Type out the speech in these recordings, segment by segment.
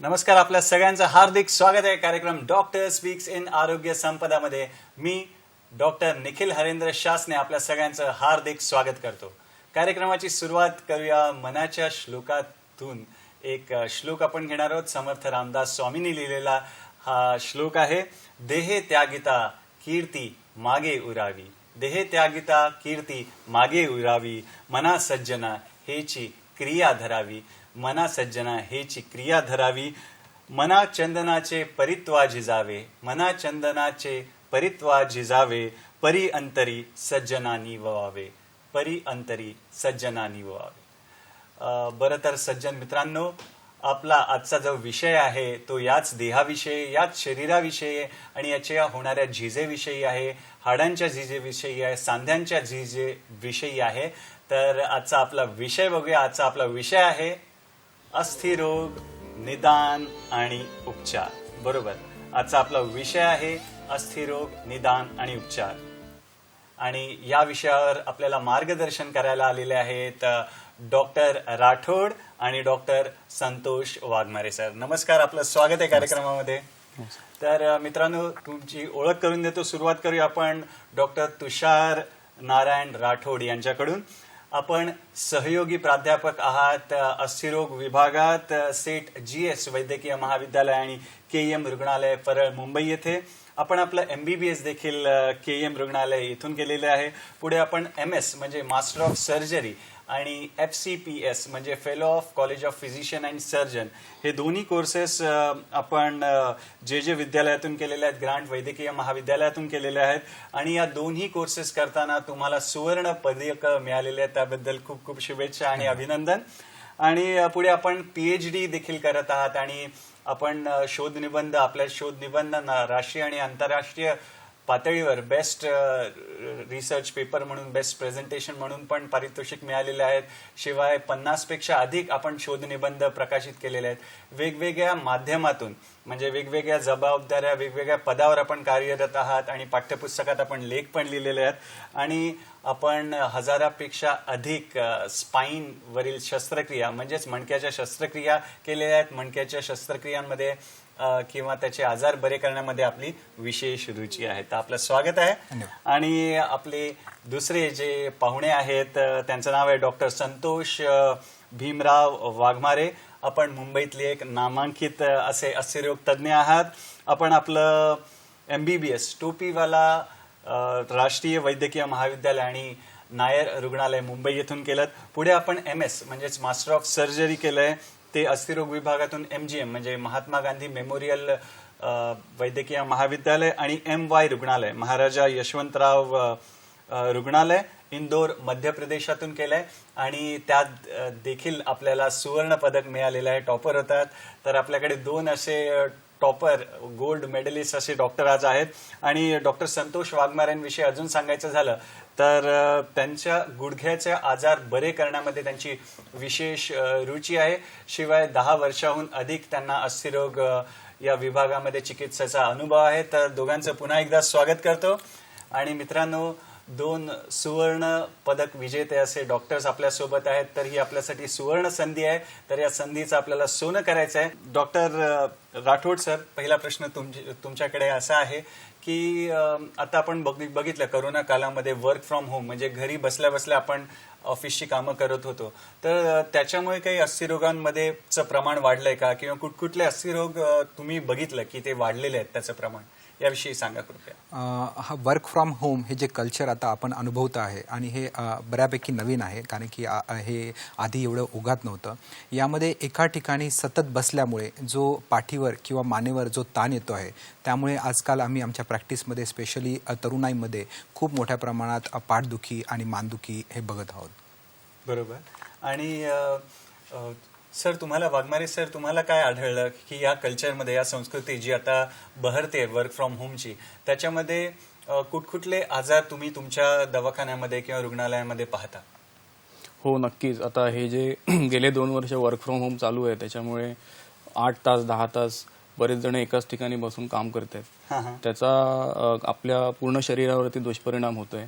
नमस्कार, आपल्या सगळ्यांचं हार्दिक स्वागत आहे कार्यक्रम डॉक्टर स्पीक्स इन आरोग्य संपदामध्ये. मी डॉक्टर निखिल हरेंद्र शासने आपल्या सगळ्यांचं हार्दिक स्वागत करतो. कार्यक्रमाची सुरुवात करूया मनाच्या श्लोकातून. एक श्लोक आपण घेणार आहोत. समर्थ रामदास स्वामींनी लिहिलेला हा श्लोक आहे. देहे त्यागिता कीर्ती मागे उरावी, देहे त्यागिता कीर्ती मागे उरावी, मना सज्जना हेची क्रिया धरावी, मना सज्जना हेची क्रिया धरावी, मना चंदनाचे परित्वा झिजावे, मना चंदनाचे परित्वा झिजावे, परी अंतरी सज्जनानी ववावे, परी अंतरी सज्जनानी ववावे. बरं तर सज्जन मित्रांनो, आपला आजचा जो विषय आहे तो याच देहाविषयी, याच शरीराविषयी आणि याच्या होणाऱ्या झिजेविषयी आहे, हाडांच्या झिजेविषयी आहे, सांध्यांच्या झिजेविषयी आहे. तर आजचा आपला विषय बघूया. आजचा आपला विषय आहे अस्थिरोग, निदान आणि उपचार. बरोबर, आजचा आपला विषय आहे अस्थिरोग, निदान आणि उपचार. आणि या विषयावर आपल्याला मार्गदर्शन करायला आलेले आहेत डॉक्टर राठोड आणि डॉक्टर संतोष वाघमारे सर. नमस्कार, आपलं स्वागत आहे कार्यक्रमामध्ये. तर मित्रांनो, तुमची ओळख करून देतो. सुरुवात करूया आपण डॉक्टर तुषार नारायण राठोड यांच्याकडून. आपण सहयोगी प्राध्यापक आहात अस्थिरोग विभागात सेठ GS वैद्यकीय महाविद्यालय आणि KEM रुग्णालय परळ मुंबई येथे. आपण आपलं MBBS देखील KEM रुग्णालय इथून केलेले आहे. पुढे आपण MS म्हणजे मास्टर ऑफ सर्जरी आणि FCPS म्हणजे fellow of college of physician and surgeon हे दोन्ही कोर्सेस आपण जे विद्यालयातून केलेले आहेत, ग्रांट वैद्यकीय महाविद्यालयातून केलेले आहेत. आणि या दोन्ही कोर्सेस करताना तुम्हाला सुवर्ण पदक मिळालेले आहेत. त्याबद्दल खूप खूप शुभेच्छा आणि अभिनंदन. आणि पुढे आपण PhD देखील करत आहात आणि आपण शोधनिबंध, आपल्या शोधनिबंधांना राष्ट्रीय आणि आंतरराष्ट्रीय पातळीवर बेस्ट रिसर्च पेपर म्हणून, बेस्ट प्रेझेंटेशन म्हणून पण पारितोषिक मिळालेले आहेत. शिवाय 50 पेक्षा अधिक आपण शोधनिबंध प्रकाशित केलेले आहेत. वेगवेगळ्या माध्यमातून म्हणजे वेगवेगळ्या जबाबदाऱ्या, वेगवेगळ्या पदावर आपण कार्यरत आहात आणि पाठ्यपुस्तकात आपण लेख पण लिहिलेले आहेत. आणि आपण 1000पेक्षा अधिक स्पाईन वरील शस्त्रक्रिया म्हणजेच मणक्याच्या शस्त्रक्रिया केलेल्या आहेत. मणक्याच्या शस्त्रक्रियांमध्ये किंवा त्याचे आजार बरे करण्यामध्ये आपली विशेष रुची आहे. तर आपलं स्वागत आहे. आणि आपले दुसरे जे पाहुणे आहेत त्यांचं नाव आहे डॉक्टर संतोष भीमराव वाघमारे. आपण मुंबईतले एक नामांकित असे अस्थिरोग तज्ज्ञ आहात. आपण आपलं MBBS टोपीवाला राष्ट्रीय वैद्यकीय महाविद्यालय आणि नायर रुग्णालय मुंबई येथून केलं. पुढे आपण MS म्हणजेच मास्टर ऑफ सर्जरी केलंय. ते अस्थिरोग विभागातून MGM म्हणजे महात्मा गांधी मेमोरियल वैद्यकीय महाविद्यालय आणि MY रुग्णालय, महाराजा यशवंतराव रुग्णालय, इंदोर मध्य प्रदेशातून केलंय. आणि त्यात देखील आपल्याला सुवर्ण पदक मिळालेलं आहे. टॉपर होतात. तर आपल्याकडे 2 असे टॉपर, गोल्ड मेडलिस्ट असे डॉक्टर आज आहेत. आणि डॉक्टर संतोष वाघमारेंविषयी अजून सांगायचं झालं तर त्यांच्या गुडघ्याचे आजार बरे करण्यामध्ये त्यांची विशेष रुची आहे. शिवाय 10 वर्षाहून अधिक त्यांना अस्थिरोग या विभागामध्ये चिकित्सेचा अनुभव आहे. तर दोघांचं पुन्हा एकदा स्वागत करतो. आणि मित्रांनो, 2 सुवर्ण पदक विजेते असे डॉक्टर्स आपल्यासोबत आहेत. तर ही आपल्यासाठी सुवर्ण संधी आहे. तर या संधीचं आपल्याला सोनं करायचं आहे. डॉक्टर राठोड सर, पहिला प्रश्न तुमच्याकडे असा आहे की आता आपण बघितलं करोना काळामध्ये वर्क फ्रॉम होम म्हणजे घरी बसल्या बसल्या आपण ऑफिसची कामं करत होतो. तर त्याच्यामुळे काही अस्थिरोगांमध्ये प्रमाण वाढलंय का, किंवा कुठले अस्थिरोग तुम्ही बघितलं की ते वाढलेले आहेत त्याचं प्रमाण, याविषयी सांगा कृपया. हा वर्क फ्रॉम होम हे जे कल्चर आता आपण अनुभवत आहे आणि हे बऱ्यापैकी नवीन आहे, कारण की हे आधी एवढं उगात नव्हतं. यामध्ये एका ठिकाणी सतत बसल्यामुळे जो पाठीवर किंवा मानेवर जो ताण येतो आहे, त्यामुळे आजकाल आम्ही आमच्या प्रॅक्टिसमध्ये स्पेशली तरुणाईमध्ये खूप मोठ्या प्रमाणात पाठदुखी आणि मानदुखी हे बघत आहोत. बरोबर. आणि सर, तुम्हाला वाघमारे सर, तुम्हाला काय आढळलं की या कल्चरमध्ये, या संस्कृती जी आता बहरते वर्क फ्रॉम होमची, त्याच्यामध्ये कुठले आजार तुम्ही तुमच्या दवाखान्यामध्ये किंवा रुग्णालयामध्ये पाहता? हो, नक्कीच. आता हे जे गेले 2 वर्ष वर्क फ्रॉम होम चालू आहे, त्याच्यामुळे 8 तास 10 तास बरेच जण एकाच ठिकाणी बसून काम करतात. त्याचा आपल्या पूर्ण शरीरावरती दुष्परिणाम होतोय.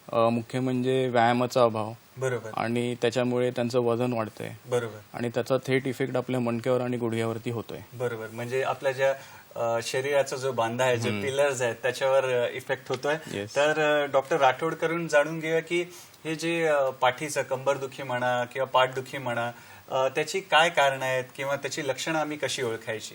मुख्य म्हणजे व्यायामाचा अभाव बरोबर आणि त्याच्यामुळे त्यांचं वजन वाढतंय बरोबर आणि त्याचा थेट इफेक्ट आपल्या मणक्यावर आणि गुडघ्यावरती होतोय. बरोबर. म्हणजे आपल्या ज्या शरीराचा जो बांधा आहे, जे पिलर्स आहेत, त्याच्यावर इफेक्ट होतोय. Yes. तर डॉक्टर राठोड करून जाणून घेऊया की हे जे पाठीचं कंबरदुखी म्हणा किंवा पाठदुखी म्हणा, त्याची काय कारणं आहेत किंवा त्याची लक्षणं आम्ही कशी ओळखायची?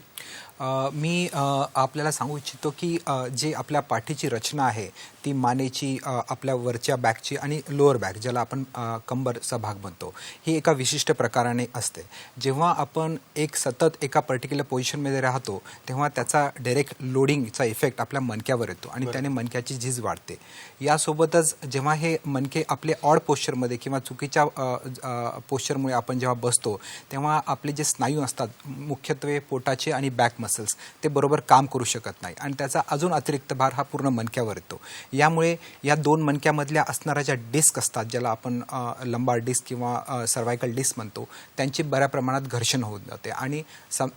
मी आपल्याला सांगू इच्छितो की जे आपल्या पाठीची रचना आहे ती मानेची, आपल्या वरच्या बॅकची आणि लोअर बॅक, ज्याला आपण कंबरचा भाग म्हणतो, ही एका विशिष्ट प्रकाराने असते. जेव्हा आपण सतत एका पर्टिक्युलर पोझिशनमध्ये राहतो तेव्हा त्याचा डायरेक्ट लोडिंगचा इफेक्ट आपल्या मणक्यावर येतो आणि त्याने मणक्याची झीज वाढते. यासोबतच जेव्हा हे मणके आपले ऑड पोश्चरमध्ये किंवा चुकीच्या पोश्चरमुळे आपण जेव्हा बसतो तेव्हा आपले जे स्नायू असतात, मुख्यत्वे पोटाचे आणि बॅक मसल्स, ते बरोबर काम करू शकत नाही आणि त्याचा अजून अतिरिक्त भार हा पूर्ण मणक्यावर येतो. यामुळे या दोन मणक्यामधल्या असणाऱ्या ज्या डिस्क असतात, ज्याला आपण लंबार डिस्क किंवा सर्वायकल डिस्क म्हणतो, त्यांची बऱ्या प्रमाणात घर्षण होत जाते आणि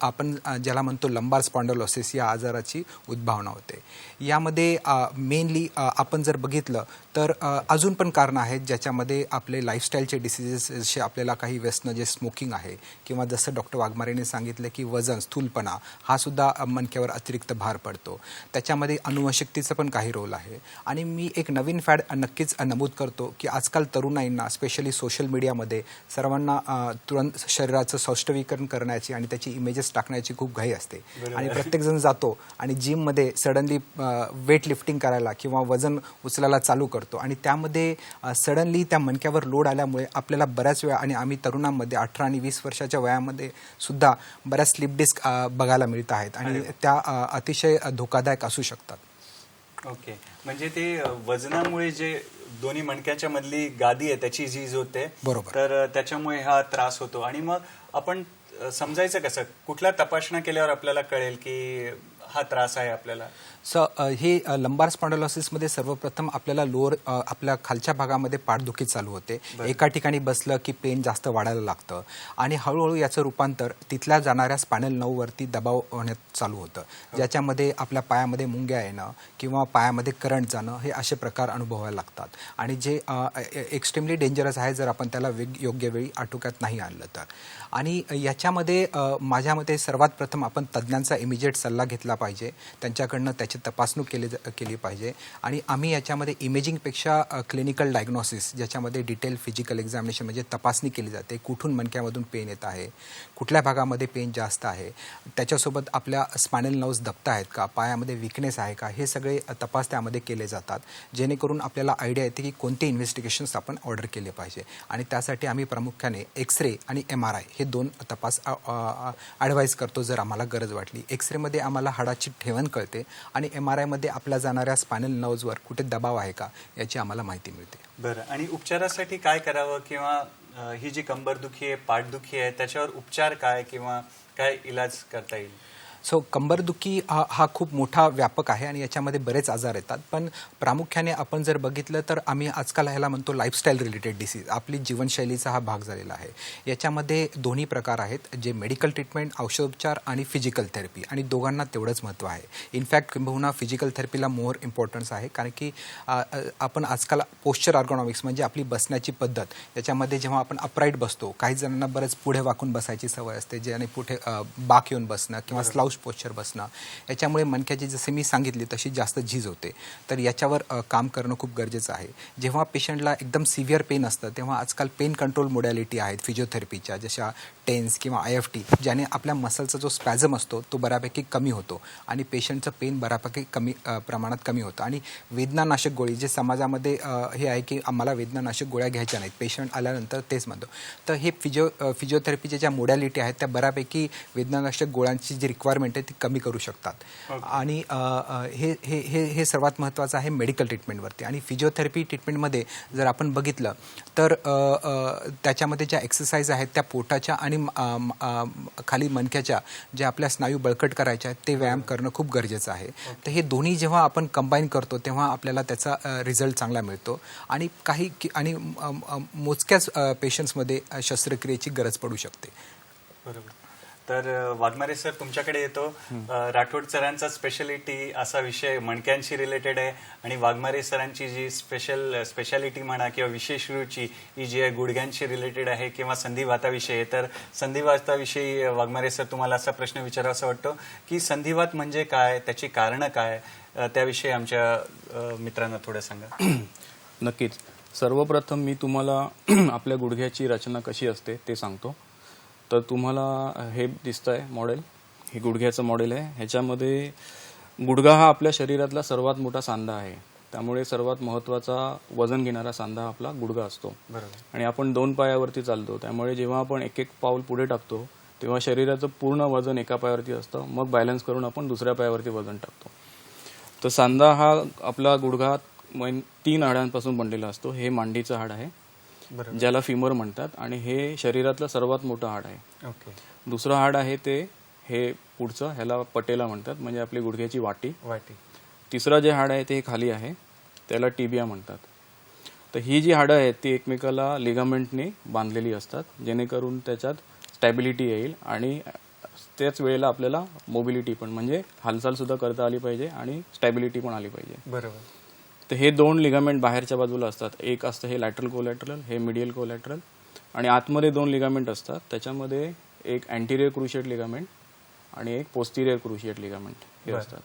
आपण ज्याला म्हणतो लंबार स्पॉन्डलोसिस या आजाराची उद्भावना होते. यामध्ये मेनली आपण जर बघितलं तर अजून पण कारणं आहेत ज्याच्यामध्ये आपले लाईफस्टाईलचे डिसिजेस, जसे आपल्याला काही व्यसनं, जे स्मोकिंग आहे किंवा जसं डॉक्टर वाघमारेने सांगितलं की वजन, स्थूलपणा, हा सुद्धा मणक्यावर अतिरिक्त भार पडतो. त्याच्यामध्ये अनुवंशिकतेचं पण काही रोल आहे. आणि मी एक नवीन फॅड नक्कीच नमूद करतो की आजकाल तरुणाईंना, स्पेशली सोशल मीडियामध्ये सर्वांना तुरंत शरीराचं सौष्ठवीकरण करण्याची आणि त्याची इमेजेस टाकण्याची खूप घाई असते आणि प्रत्येकजण जातो आणि जिममध्ये सडनली वेट लिफ्टिंग करायला किंवा वजन उचलायला चालू करतो आणि त्यामध्ये सडनली त्या मणक्यावर लोड आल्यामुळे आपल्याला बऱ्याच वेळा, आणि आम्ही तरुणांमध्ये 18 आणि 20 वर्षाच्या वयामध्ये सुद्धा बऱ्याच स्लिप डिस्क बघायला मिळत आहेत आणि त्या अतिशय धोकादायक असू शकतात. ओके. म्हणजे ते वजनामुळे जे दोन्ही मणक्याच्या मधली गादी आहे त्याची झीज होते. बरोबर. तर त्याच्यामुळे हा त्रास होतो. आणि मग आपण समजायचं कसं, कुठल्या तपासण्या केल्यावर आपल्याला कळेल की हा त्रास आहे आपल्याला? हे लंबार स्पॉन्डलोसिसमध्ये सर्वप्रथम आपल्याला आपल्या खालच्या भागामध्ये पाठदुखी चालू होते. एका ठिकाणी बसलं की पेन जास्त वाढायला लागतं आणि हळूहळू याचं रूपांतर तिथल्या जाणाऱ्या स्पायनल नर्ववरती दबाव होण्यात चालू होतं, ज्याच्यामध्ये आपल्या पायामध्ये मुंग्या येणं किंवा पायामध्ये करंट जाणं, हे असे प्रकार अनुभवायला लागतात आणि जे एक्स्ट्रीमली डेंजरस आहे जर आपण त्याला योग्य वेळी आटोक्यात नाही आणलं तर. आणि याच्यामध्ये माझ्या मते सर्वात प्रथम आपण तज्ज्ञांचा इमिजिएट सल्ला घेतला पाहिजे, त्यांच्याकडनं त्याची तपासणी केली पाहिजे. आणि आम्ही याच्यामध्ये इमेजिंगपेक्षा क्लिनिकल डायग्नोसिस, ज्याच्यामध्ये डिटेल फिजिकल एक्झामिनेशन म्हणजे तपासणी केली जाते, कुठून मणक्यामधून पेन येत आहे, कुठल्या भागामध्ये पेन जास्त आहे, त्याच्यासोबत आपल्या स्पायनल नर्व्स दबत आहेत का, पायामध्ये विकनेस आहे का, हे सगळे तपास त्यामध्ये केले जातात, जेणेकरून आपल्याला आयडिया येते की कोणते इन्व्हेस्टिगेशन्स आपण ऑर्डर केले पाहिजे. आणि त्यासाठी आम्ही प्रामुख्याने एक्सरे आणि MRI हे दोन तपास ॲडवाईज करतो जर आम्हाला गरज वाटली. एक्सरेमध्ये आम्हाला हाडाची ठेवण कळते आणि MRI मध्ये आपल्या जाणाऱ्या स्पायनल नर्व्सवर कुठे दबाव आहे का याची आम्हाला माहिती मिळते. बरं. आणि उपचारासाठी काय करावं किंवा ही जी कंबरदुखी आहे, पाठदुखी आहे, त्याच्यावर उपचार काय किंवा काय इलाज करता येईल? कंबरदुखी हा खूप मोठा व्यापक आहे आणि याच्यामध्ये बरेच आजार येतात. पण प्रामुख्याने आपण जर बघितलं तर आम्ही आजकाल ह्याला म्हणतो लाईफस्टाईल रिलेटेड डिसीज, आपली जीवनशैलीचा हा भाग झालेला आहे. याच्यामध्ये दोन्ही प्रकार आहेत, जे मेडिकल ट्रीटमेंट, औषधोपचार आणि फिजिकल थेरपी, आणि दोघांना तेवढंच महत्त्व आहे. इनफॅक्ट किंबहुना फिजिकल थेरपीला मोर इम्पॉर्टन्स आहे, कारण की आपण आजकाल पोश्चर अर्गोनॉमिक्स म्हणजे आपली बसण्याची पद्धत, याच्यामध्ये जेव्हा आपण अपराईट बसतो, काही जणांना बरंच पुढे वाकून बसायची सवय असते, ज्याने पुढे बाक येऊन बसणं किंवा स्लाउच पोश्चर बसणं, याच्यामुळे मणक्याची जसे मी सांगितली तशी जास्त झीज होते. तर याच्यावर काम करणं खूप गरजेचं आहे. जेव्हा पेशंटला एकदम सिव्हिअर पेन असतं तेव्हा आजकाल पेन कंट्रोल मोडॅलिटी आहेत फिजिओथेरपीच्या, जशा टेन्स किंवा IFT, ज्याने आपल्या मसलचा जो स्पॅझम असतो तो बऱ्यापैकी कमी होतो आणि पेशंटचं पेन बऱ्यापैकी प्रमाणात कमी होतं. आणि वेदनानाशक गोळी, जे समाजामध्ये हे आहे की आम्हाला वेदनानाशक गोळ्या घ्यायच्या नाहीत, पेशंट आल्यानंतर तेच म्हणतो, तर हे फिजिओथेरपीच्या ज्या मोडॅलिटी आहेत त्या बऱ्यापैकी वेदनानाशक गोळ्यांची जी रिक्वायरमेंट आहे ती कमी करू शकतात. आणि हे हे हे हे सर्वात महत्त्वाचं आहे मेडिकल ट्रीटमेंटवरती. आणि फिजिओथेरपी ट्रीटमेंटमध्ये जर आपण बघितलं तर त्याच्यामध्ये ज्या एक्सरसाइज आहेत त्या पोटाच्या आणि खाली मणक्याच्या ज्या आपल्या स्नायू बळकट करायच्या आहेत ते व्यायाम करणं खूप गरजेचं आहे. तर हे दोन्ही जेव्हा आपण कंबाईन करतो तेव्हा आपल्याला त्याचा रिझल्ट चांगला मिळतो. आणि मोजक्याच पेशंट्समध्ये शस्त्रक्रियेची गरज पडू शकते. बरोबर. तर वाघमारे सर तुमच्याकडे येतो. राठोड सरांचा स्पेशालिटी असा विषय मणक्यांशी रिलेटेड आहे आणि वाघमारे सरांची जी स्पेशालिटी म्हणा किंवा विशेष रुची ही जी आहे गुडघ्यांशी रिलेटेड आहे किंवा संधिवाताविषयी आहे. तर संधिवाताविषयी वाघमारे सर तुम्हाला असा प्रश्न विचारावा वाटतो की संधिवात म्हणजे काय, त्याची कारणं काय, त्याविषयी आमच्या मित्रांना थोडं सांगा. नक्कीच. सर्वप्रथम मी तुम्हाला आपल्या गुडघ्याची रचना कशी असते ते सांगतो. तर तुम्हाला हे दिसतंय मॉडेल, हे गुडघ्याचं मॉडेल आहे. ह्याच्यामध्ये गुडघा हा आपल्या शरीरातला सर्वात मोठा सांधा आहे. त्यामुळे सर्वात महत्त्वाचा वजन घेणारा सांधा आपला गुडघा असतो. बरोबर. आणि आपण 2 पायावरती चालतो. त्यामुळे जेव्हा आपण एक पाऊल पुढे टाकतो तेव्हा शरीराचं पूर्ण वजन एका पायावरती असतं. मग बॅलन्स करून आपण दुसऱ्या पायावरती वजन टाकतो. तर सांधा हा आपला गुडघा 3 हाडांपासून बनलेला असतो. हे मांडीचं हाड आहे ज्याला फिमर म्हणतात आणि हे शरीरातलं सर्वात मोठं हाड आहे. ओके. दुसरं हाड आहे ते हे पुढचं, ह्याला पटेला म्हणतात, म्हणजे आपली गुडघ्याची वाटी. तिसरं जे हाड आहे ते खाली आहे, त्याला टिबिया म्हणतात. तर ही जी हाडं आहेत ती एकमेकाला लिगामेंटने बांधलेली असतात, जेणेकरून त्याच्यात स्टॅबिलिटी येईल आणि त्याच वेळेला आपल्याला मोबिलिटी पण, म्हणजे हालचाल सुद्धा करता आली पाहिजे आणि स्टॅबिलिटी पण आली पाहिजे. बरोबर. तर हे 2 लिगामेंट बाहेरच्या बाजूला असतात. एक असतं हे लॅटरल कोलॅटरल, हे मिडियल कोलॅटरल, आणि आतमध्ये 2 लिगामेंट असतात. त्याच्यामध्ये एक अँटिरियर क्रुशिएट लिगामेंट आणि एक पोस्टिरियर क्रुशिएट लिगामेंट हे असतात.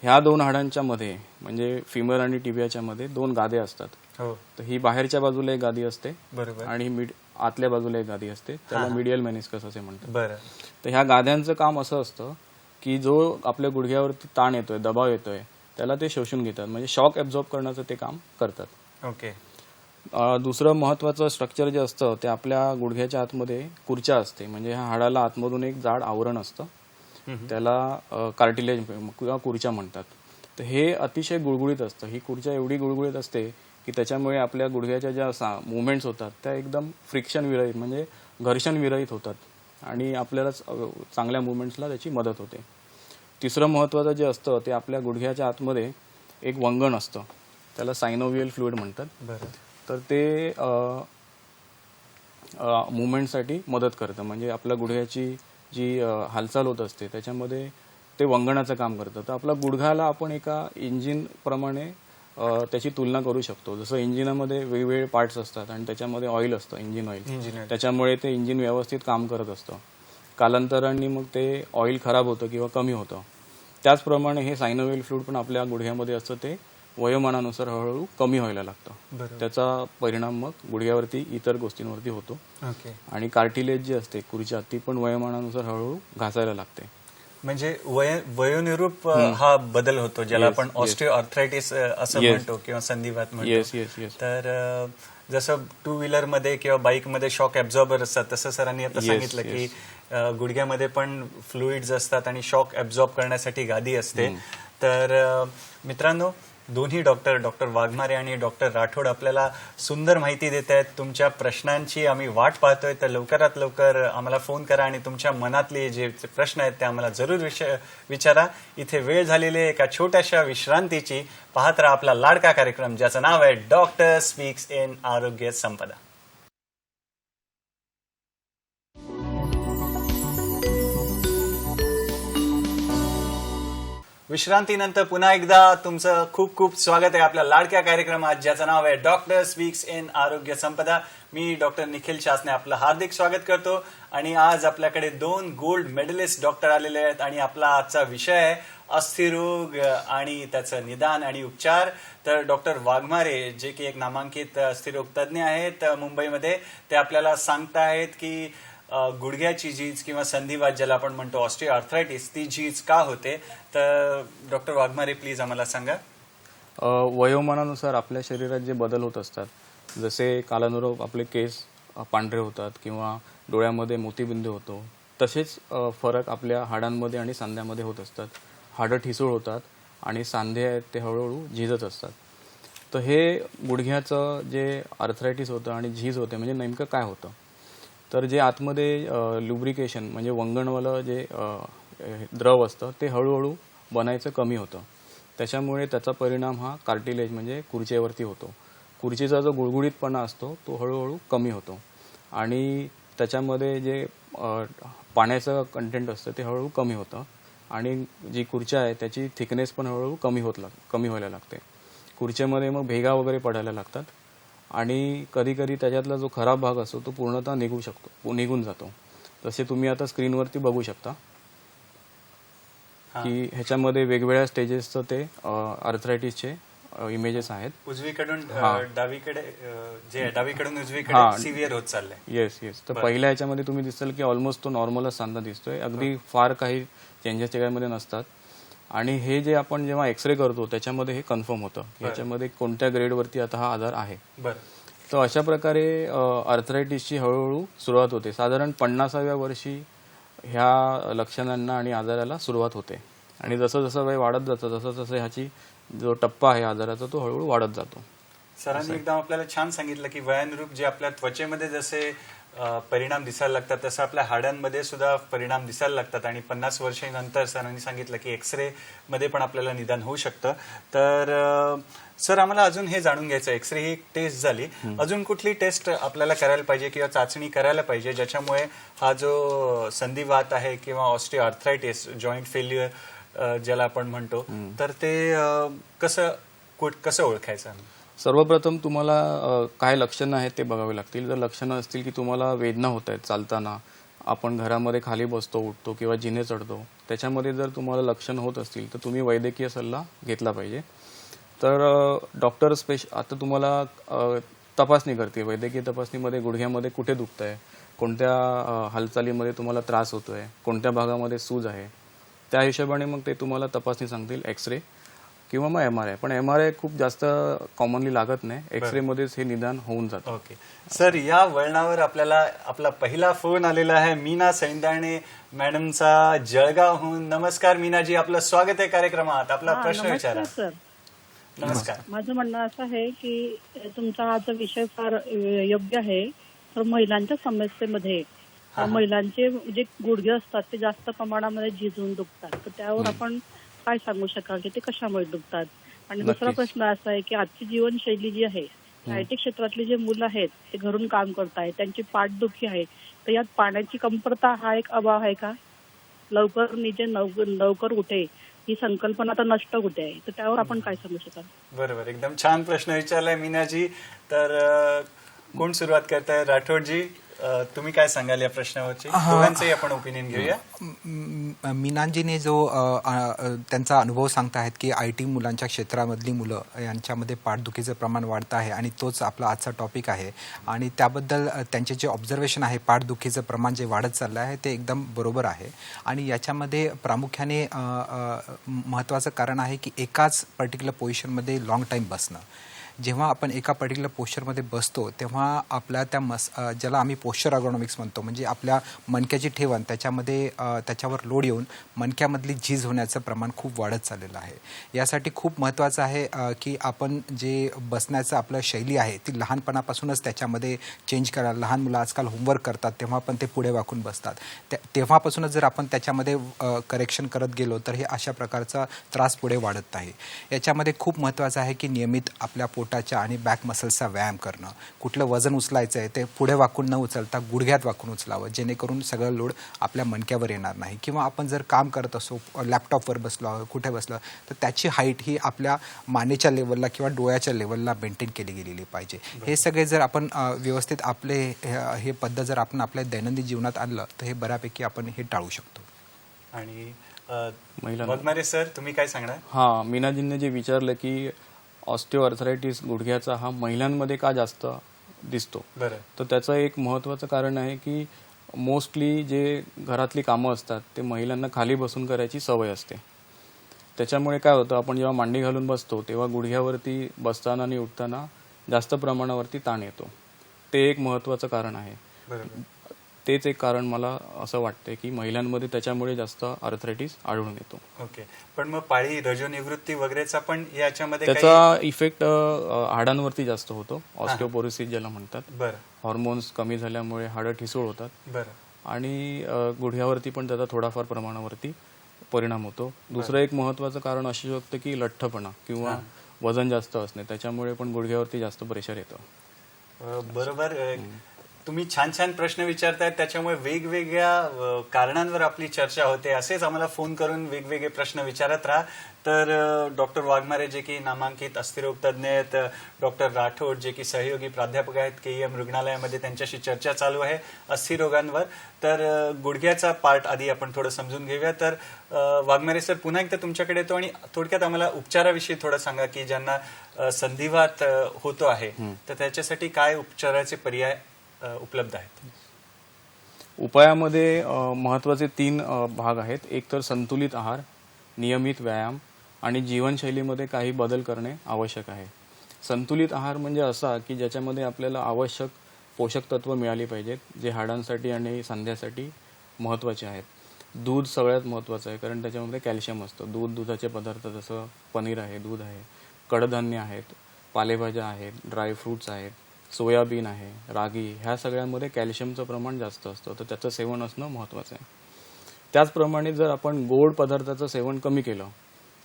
ह्या 2 हाडांच्या मध्ये, म्हणजे फिमर आणि टिबियाच्या मध्ये 2 गादे असतात. हो. तर ही बाहेरच्या बाजूला एक गादी असते. बरोबर. आणि आतल्या बाजूला एक गादी असते, त्याला मिडियल मेनिस्कस असे म्हणतात. बरं. तर ह्या गाद्यांचं काम असं असतं की जो आपल्या गुडघ्यावरती ताण येतोय, दबाव येतोय, त्याला ते शोषून घेतात, म्हणजे शॉक ॲब्झॉर्ब करण्याचं ते काम करतात. ओके. दुसरं महत्त्वाचं स्ट्रक्चर जे असतं ते आपल्या गुडघ्याच्या आतमध्ये कुर्चा असते. म्हणजे ह्या हाडाला आतमधून एक जाड आवरण असतं, त्याला कार्टिलेज किंवा कुर्चा म्हणतात. तर हे अतिशय गुळगुळीत असतं. ही कुर्चा एवढी गुळगुळीत असते की त्याच्यामुळे आपल्या गुडघ्याच्या ज्या मुवमेंट्स होतात त्या एकदम फ्रिक्शन विरहित, म्हणजे घर्षण विरहित होतात आणि आपल्याला चांगल्या मुवमेंट्सला त्याची मदत होते. तिसरं महत्त्वाचं जे असतं ते आपल्या गुडघ्याच्या आतमध्ये एक वंगण असतं, त्याला सायनोव्हियल फ्लुइड म्हणतात. बरं. तर ते मुवमेंटसाठी मदत करतं, म्हणजे आपल्या गुडघ्याची जी हालचाल होत असते त्याच्यामध्ये ते वंगणाचं काम करतं. तर आपला गुडघ्याला आपण एका इंजिनप्रमाणे त्याची तुलना करू शकतो. जसं इंजिनामध्ये वेगवेगळे पार्ट्स असतात आणि त्याच्यामध्ये ऑइल असतं, इंजिन ऑइल, त्याच्यामुळे ते इंजिन व्यवस्थित काम करत असतं. कालांतराने मग ते ऑइल खराब होतं किंवा कमी होतं. त्याचप्रमाणे हे सायनोव्हियल फ्लुइड पण आपल्या गुडघ्यामध्ये असतं, ते वयोमानानुसार हळूहळू कमी व्हायला लागतं. त्याचा परिणाम मग गुडघ्यावरती इतर गोष्टींवरती होतो. ओके. आणि कार्टिलेज जी असते कुर्चा, ती पण वयोमानानुसार हळूहळू घासायला लागते. म्हणजे वयोनिरूप हा बदल होतो, ज्याला आपण ऑस्टिओआर्थरायटिस असं म्हणतो किंवा संधिवात म्हणतो. तर जसं 2 व्हीलर मध्ये किंवा बाईक मध्ये शॉक ॲब्झॉर्बर असतात, तसं सरांनी आता सांगितलं की गुडघ्यामध्ये पण फ्लुइड्स असतात आणि शॉक ॲब्झॉर्ब करण्यासाठी गादी असते. तर मित्रांनो, दोन्ही डॉक्टर वाघमारे आणि डॉक्टर राठोड आपल्याला सुंदर माहिती देत आहेत. तुमच्या प्रश्नांची आम्ही वाट पाहतोय, तर लवकरात लवकर आम्हाला फोन करा आणि तुमच्या मनातले जे प्रश्न आहेत ते आम्हाला जरूर विचारा. इथे वेळ झालेली आहे एका छोट्याशा विश्रांतीची. पाहत राहा आपला लाडका कार्यक्रम, ज्याचं नाव आहे डॉक्टर स्पीक्स इन आरोग्य संपदा. विश्रांतीनंतर पुन्हा एकदा तुमचं खूप खूप स्वागत आहे आपल्या लाडक्या कार्यक्रमात, ज्याचं नाव आहे डॉक्टर स्पीक्स इन आरोग्य संपदा. मी डॉक्टर निखिल शासने आपलं हार्दिक स्वागत करतो. आणि आज आपल्याकडे 2 गोल्ड मेडलिस्ट डॉक्टर आलेले आहेत आणि आपला आजचा विषय आहे अस्थिरोग आणि त्याचं निदान आणि उपचार. तर डॉक्टर वाघमारे, जे की एक नामांकित अस्थिरोग तज्ज्ञ आहेत मुंबईमध्ये, ते आपल्याला सांगताहेत की गुडघ्याची झीज किंवा संधिवात, ज्याला आपण म्हणतो ऑस्टिओआर्थरायटिस, ती झीज का होते. तर डॉक्टर वाघमारे प्लीज आम्हाला सांगा. वयोमानानुसार आपल्या शरीरात जे बदल होत असतात, जसे कालानुरूप आपले केस पांढरे होतात किंवा डोळ्यामध्ये मोतीबिंदू होतो, तसेच फरक आपल्या हाडांमध्ये आणि सांध्यामध्ये होत असतात. हाडं ठिसूळ होतात आणि सांधे आहेत ते हळूहळू झिजत असतात. तर हे गुडघ्याचं जे आर्थरायटिस होतं आणि झीज होते, म्हणजे नेमकं काय होतं, तर जे आतमध्ये लुब्रिकेशन म्हणजे वंगणवालं जे द्रव असतं ते हळूहळू बनायचं कमी होतं. त्याच्यामुळे त्याचा परिणाम हा कार्टिलेज म्हणजे कुर्चेवरती होतो. कुर्चीचा जो गुळगुळीतपणा असतो तो हळूहळू कमी होतो आणि त्याच्यामध्ये जे पाण्याचं कंटेंट असतं ते हळूहळू कमी होतं आणि जी खुर्च्या आहे त्याची थिकनेस पण हळूहळू कमी व्हायला लागते. खुर्च्यामध्ये मग भेगा वगैरे पडायला लागतात आणि कधी कधी त्याच्यातला जो खराब भाग असतो तो पूर्णतः निघून जातो. जसे तुम्ही आता स्क्रीनवरती बघू शकता की ह्याच्यामध्ये वेगवेगळ्या स्टेजेसचं ते आर्थरायटिसचे इमेजेस आहेत. उजवीकडून डावीकडे जे डावीकडून उजवीकडे सिव्हिअर होत चाललंय. येस. तर पहिल्या ह्याच्यामध्ये तुम्ही दिसेल की ऑलमोस्ट तो नॉर्मलच सांधा दिसतोय, अगदी फार काही चेंजेस त्याच्यामध्ये नसतात. आणि हे जे आपण जेव्हा एक्सरे करतो त्याच्यामध्ये हे कन्फर्म होतं याच्यामध्ये कोणत्या ग्रेडवरती आता हा आजार आहे. तर अशा प्रकारे आर्थरायटिसची हळूहळू सुरुवात होते. साधारण 50व्या वर्षी ह्या लक्षणांना आणि आजाराला सुरुवात होते आणि जसं जसं वय वाढत जातं तसं तसं ह्याची जो टप्पा आहे आजाराचा तो हळूहळू वाढत जातो. सरांनी एकदम आपल्याला छान सांगितलं की वयानुरूप जे आपल्या त्वचेमध्ये जसे परिणाम दिसायला लागतात तसं आपल्या हाडांमध्ये सुद्धा परिणाम दिसायला लागतात आणि 50 वर्षांनंतर सरांनी सांगितलं की एक्सरे मध्ये पण आपल्याला निदान होऊ शकतं. तर सर आम्हाला अजून हे जाणून घ्यायचं, एक्सरे ही टेस्ट झाली, अजून कुठली टेस्ट आपल्याला करायला पाहिजे किंवा चाचणी करायला पाहिजे ज्याच्यामुळे हा जो संधिवात आहे किंवा ऑस्टिओआर्थरायटिस, जॉईंट फेल्युअर ज्याला आपण म्हणतो, तर ते कसं ओळखायचं? सर्वप्रथम तुम्हाला काय लक्षणं आहेत ते बघावे लागतील. जर लक्षणं असतील की तुम्हाला वेदना होत आहेत चालताना, आपण घरामध्ये खाली बसतो, उठतो किंवा जिने चढतो, त्याच्यामध्ये जर तुम्हाला लक्षणं होत असतील तर तुम्ही वैद्यकीय सल्ला घेतला पाहिजे. तर डॉक्टर आता तुम्हाला तपासणी करते. वैद्यकीय तपासणीमध्ये गुडघ्यामध्ये कुठे दुखतंय, कोणत्या हालचालीमध्ये तुम्हाला त्रास होतोय, कोणत्या भागामध्ये सूज आहे, त्या हिशोबाने मग ते तुम्हाला तपासणी सांगतील, एक्सरे किंवा मग MRI. पण MRI खूप जास्त कॉमनली लागत नाही, एक्सरे मध्येच हे निदान होऊन जातं. ओके सर, या वळणावर आपल्याला आपला पहिला फोन आलेला आहे मीना सैंदाणे मॅडमचा, जळगावहून. नमस्कार मीनाजी, आपलं स्वागत आहे कार्यक्रमात. आपला प्रश्न विचारा. सर, नमस्कार. माझं म्हणणं असं आहे की तुमचा हा जो विषय फार योग्य आहे. तर महिलांच्या समस्येमध्ये महिलांचे जे गुडघे असतात ते जास्त प्रमाणामध्ये झिजून दुखतात, तर त्यावर आपण काय सांगू शकाल की ते कशामुळे दुखतात? आणि दुसरा प्रश्न असा आहे की आजची जीवनशैली जी आहे, आयटी क्षेत्रातले जे मुलं आहेत ते घरून काम करतायत, त्यांची पाठदुखी आहे, तर यात पाण्याची कमतरता हा एक अभाव आहे का? लवकर निजे लवकर उठे ही संकल्पना तर नष्ट होते आहे, तर त्यावर आपण काय सांगू शकाल? बरोबर, एकदम छान प्रश्न विचारलाय मीनाजी. तर कोण सुरुवात करताय? राठोडजी, तुम्ही काय सांगाल या प्रश्नावरची? दोघांचंही आपण ओपिनियन घेऊया. मीनाजीने जो त्यांचा अनुभव सांगतायत की IT मुलांच्या क्षेत्रामधली मुलं यांच्यामध्ये पाठदुखीचं प्रमाण वाढतं आहे आणि तोच आपला आजचा टॉपिक आहे. आणि त्याबद्दल त्यांचे जे ऑब्झर्वेशन आहे, पाठदुखीचं प्रमाण जे वाढत चाललं आहे ते एकदम बरोबर आहे. आणि याच्यामध्ये प्रामुख्याने महत्त्वाचं कारण आहे की एकाच पर्टिक्युलर पोझिशनमध्ये लॉंग टाईम बसणं. जेव्हा आपण एका पर्टिक्युलर पोश्चरमध्ये बसतो तेव्हा आपल्या त्या ज्याला आम्ही पोश्चर अर्गोनॉमिक्स म्हणतो, म्हणजे आपल्या मणक्याची ठेवण त्याच्यावर लोड येऊन मणक्यामधली झीज होण्याचं प्रमाण खूप वाढत चाललेलं आहे. यासाठी खूप महत्त्वाचं आहे की आपण जे बसण्याचं आपलं शैली आहे ती लहानपणापासूनच त्याच्यामध्ये चेंज करायला. लहान मुलं आजकाल होमवर्क करतात तेव्हा पण ते पुढे वाकून बसतात, तेव्हापासूनच जर आपण त्याच्यामध्ये करेक्शन करत गेलो तर हे अशा प्रकारचा त्रास पुढे वाढत आहे. याच्यामध्ये खूप महत्त्वाचं आहे की नियमित आपल्या पोटाच्या आणि बॅक मसल्सचा व्यायाम करणं. कुठलं वजन उचलायचं आहे ते पुढे वाकून न उचलता गुडघ्यात वाकून उचलावं, जेणेकरून सगळं लोड आपल्या मणक्यावर येणार नाही. किंवा आपण जर काम करत असो, लॅपटॉपवर बसलो, कुठे बसलो, तर त्याची हाईट ही आपल्या मानेच्या लेवलला किंवा डोळ्याच्या लेवलला मेंटेन केली गेलेली पाहिजे. हे सगळे जर आपण व्यवस्थित आपले हे पद्धत जर आपण आपल्या दैनंदिन जीवनात आणलं तर हे बऱ्यापैकी आपण हे टाळू शकतो. आणि वाघमारे सर, तुम्ही काय सांगणार? हां, मीनाजींनी जे विचारलं की ऑस्टिओआर्थरायटिस गुडघ्याचा हा महिलांमध्ये का जास्त दिसतो, तर त्याचं एक महत्त्वाचं कारण आहे की मोस्टली जे घरातली कामं असतात ते महिलांना खाली बसून करायची सवय असते. त्याच्यामुळे काय होतं, आपण जेव्हा मांडी घालून बसतो तेव्हा गुडघ्यावरती बसताना आणि उठताना जास्त प्रमाणावरती ताण येतो. ते एक महत्त्वाचं कारण आहे. तेच एक कारण मला असं वाटतंय की महिलांमध्ये त्याच्यामुळे जास्त आर्थरायटिस आढळून येतो. ओके, पण मग पाळी रजोनिवृत्ती वगैरेचा पण याच्यामध्ये त्याचा इफेक्ट हाडांवरती जास्त होतो, ऑस्टिओपोरोसिस ज्याला म्हणतात. हॉर्मोन्स कमी झाल्यामुळे हाडं ठिसूळ होतात आणि गुडघ्यावरती पण त्याचा थोडाफार प्रमाणावरती परिणाम होतो. दुसरं एक महत्त्वाचं कारण असू शकतं की लठ्ठपणा किंवा वजन जास्त असणे, त्याच्यामुळे पण गुडघ्यावरती जास्त प्रेशर येतं. बरोबर. तुम्ही छान छान प्रश्न विचारतायत, त्याच्यामुळे वेगवेगळ्या कारणांवर आपली चर्चा होते. असेच आम्हाला फोन करून वेगवेगळे प्रश्न विचारत राहा. तर डॉक्टर वाघमारे जे की नामांकित अस्थिरोग तज्ज्ञ आहेत, डॉक्टर राठोड जे की सहयोगी प्राध्यापक आहेत KEM रुग्णालयामध्ये, त्यांच्याशी चर्चा चालू आहे अस्थिरोगांवर. तर गुडघ्याचा पार्ट आधी आपण थोडं समजून घेऊया. तर वाघमारे सर, पुन्हा एकदा तुमच्याकडे येतो आणि थोडक्यात आम्हाला उपचाराविषयी थोडं सांगा की ज्यांना संधिवात होतो आहे तर त्याच्यासाठी काय उपचाराचे पर्याय उपलब्ध आहेत. उपायामध्ये महत्त्वाचे 3 भाग आहेत. एक तर संतुलित आहार, नियमित व्यायाम आणि जीवनशैलीमध्ये काही बदल करणे आवश्यक आहे. संतुलित आहार म्हणजे असा की ज्याच्यामध्ये आपल्याला आवश्यक पोषक तत्व मिळाली पाहिजेत, जे हाडांसाठी आणि सांध्यासाठी महत्त्वाचे आहेत. दूध सगळ्यात महत्त्वाचं आहे, कारण त्याच्यामध्ये कॅल्शियम असतं. दुधाचे पदार्थ जसं पनीर आहे, दूध आहे, कडधान्य आहेत, पालेभाज्या आहेत, ड्रायफ्रूट्स आहेत, सोयाबीन आहे, रागी, ह्या सगळ्यांमध्ये कॅल्शियमचं प्रमाण जास्त असतं, तर त्याचं सेवन असणं महत्त्वाचं आहे. त्याचप्रमाणे जर आपण गोड पदार्थाचं सेवन कमी केलं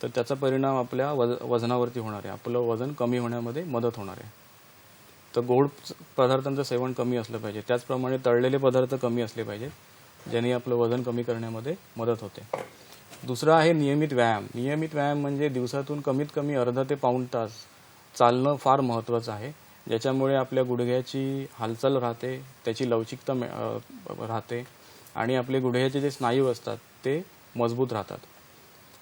तर त्याचा परिणाम आपल्या वजनावरती होणार आहे. आपलं वजन कमी होण्यामध्ये मदत होणार आहे. तर गोड पदार्थांचं सेवन कमी असलं पाहिजे. त्याचप्रमाणे तळलेले पदार्थ कमी असले पाहिजेत, ज्याने आपलं वजन कमी करण्यामध्ये मदत होते. दुसरं आहे नियमित व्यायाम. नियमित व्यायाम म्हणजे दिवसातून कमीत कमी अर्धा ते पाऊण तास चालणं फार महत्त्वाचं आहे, ज्याच्यामुळे आपल्या गुडघ्याची हालचाल राहते, त्याची लवचिकता राहते आणि आपले गुडघ्याचे जे स्नायू असतात ते मजबूत राहतात.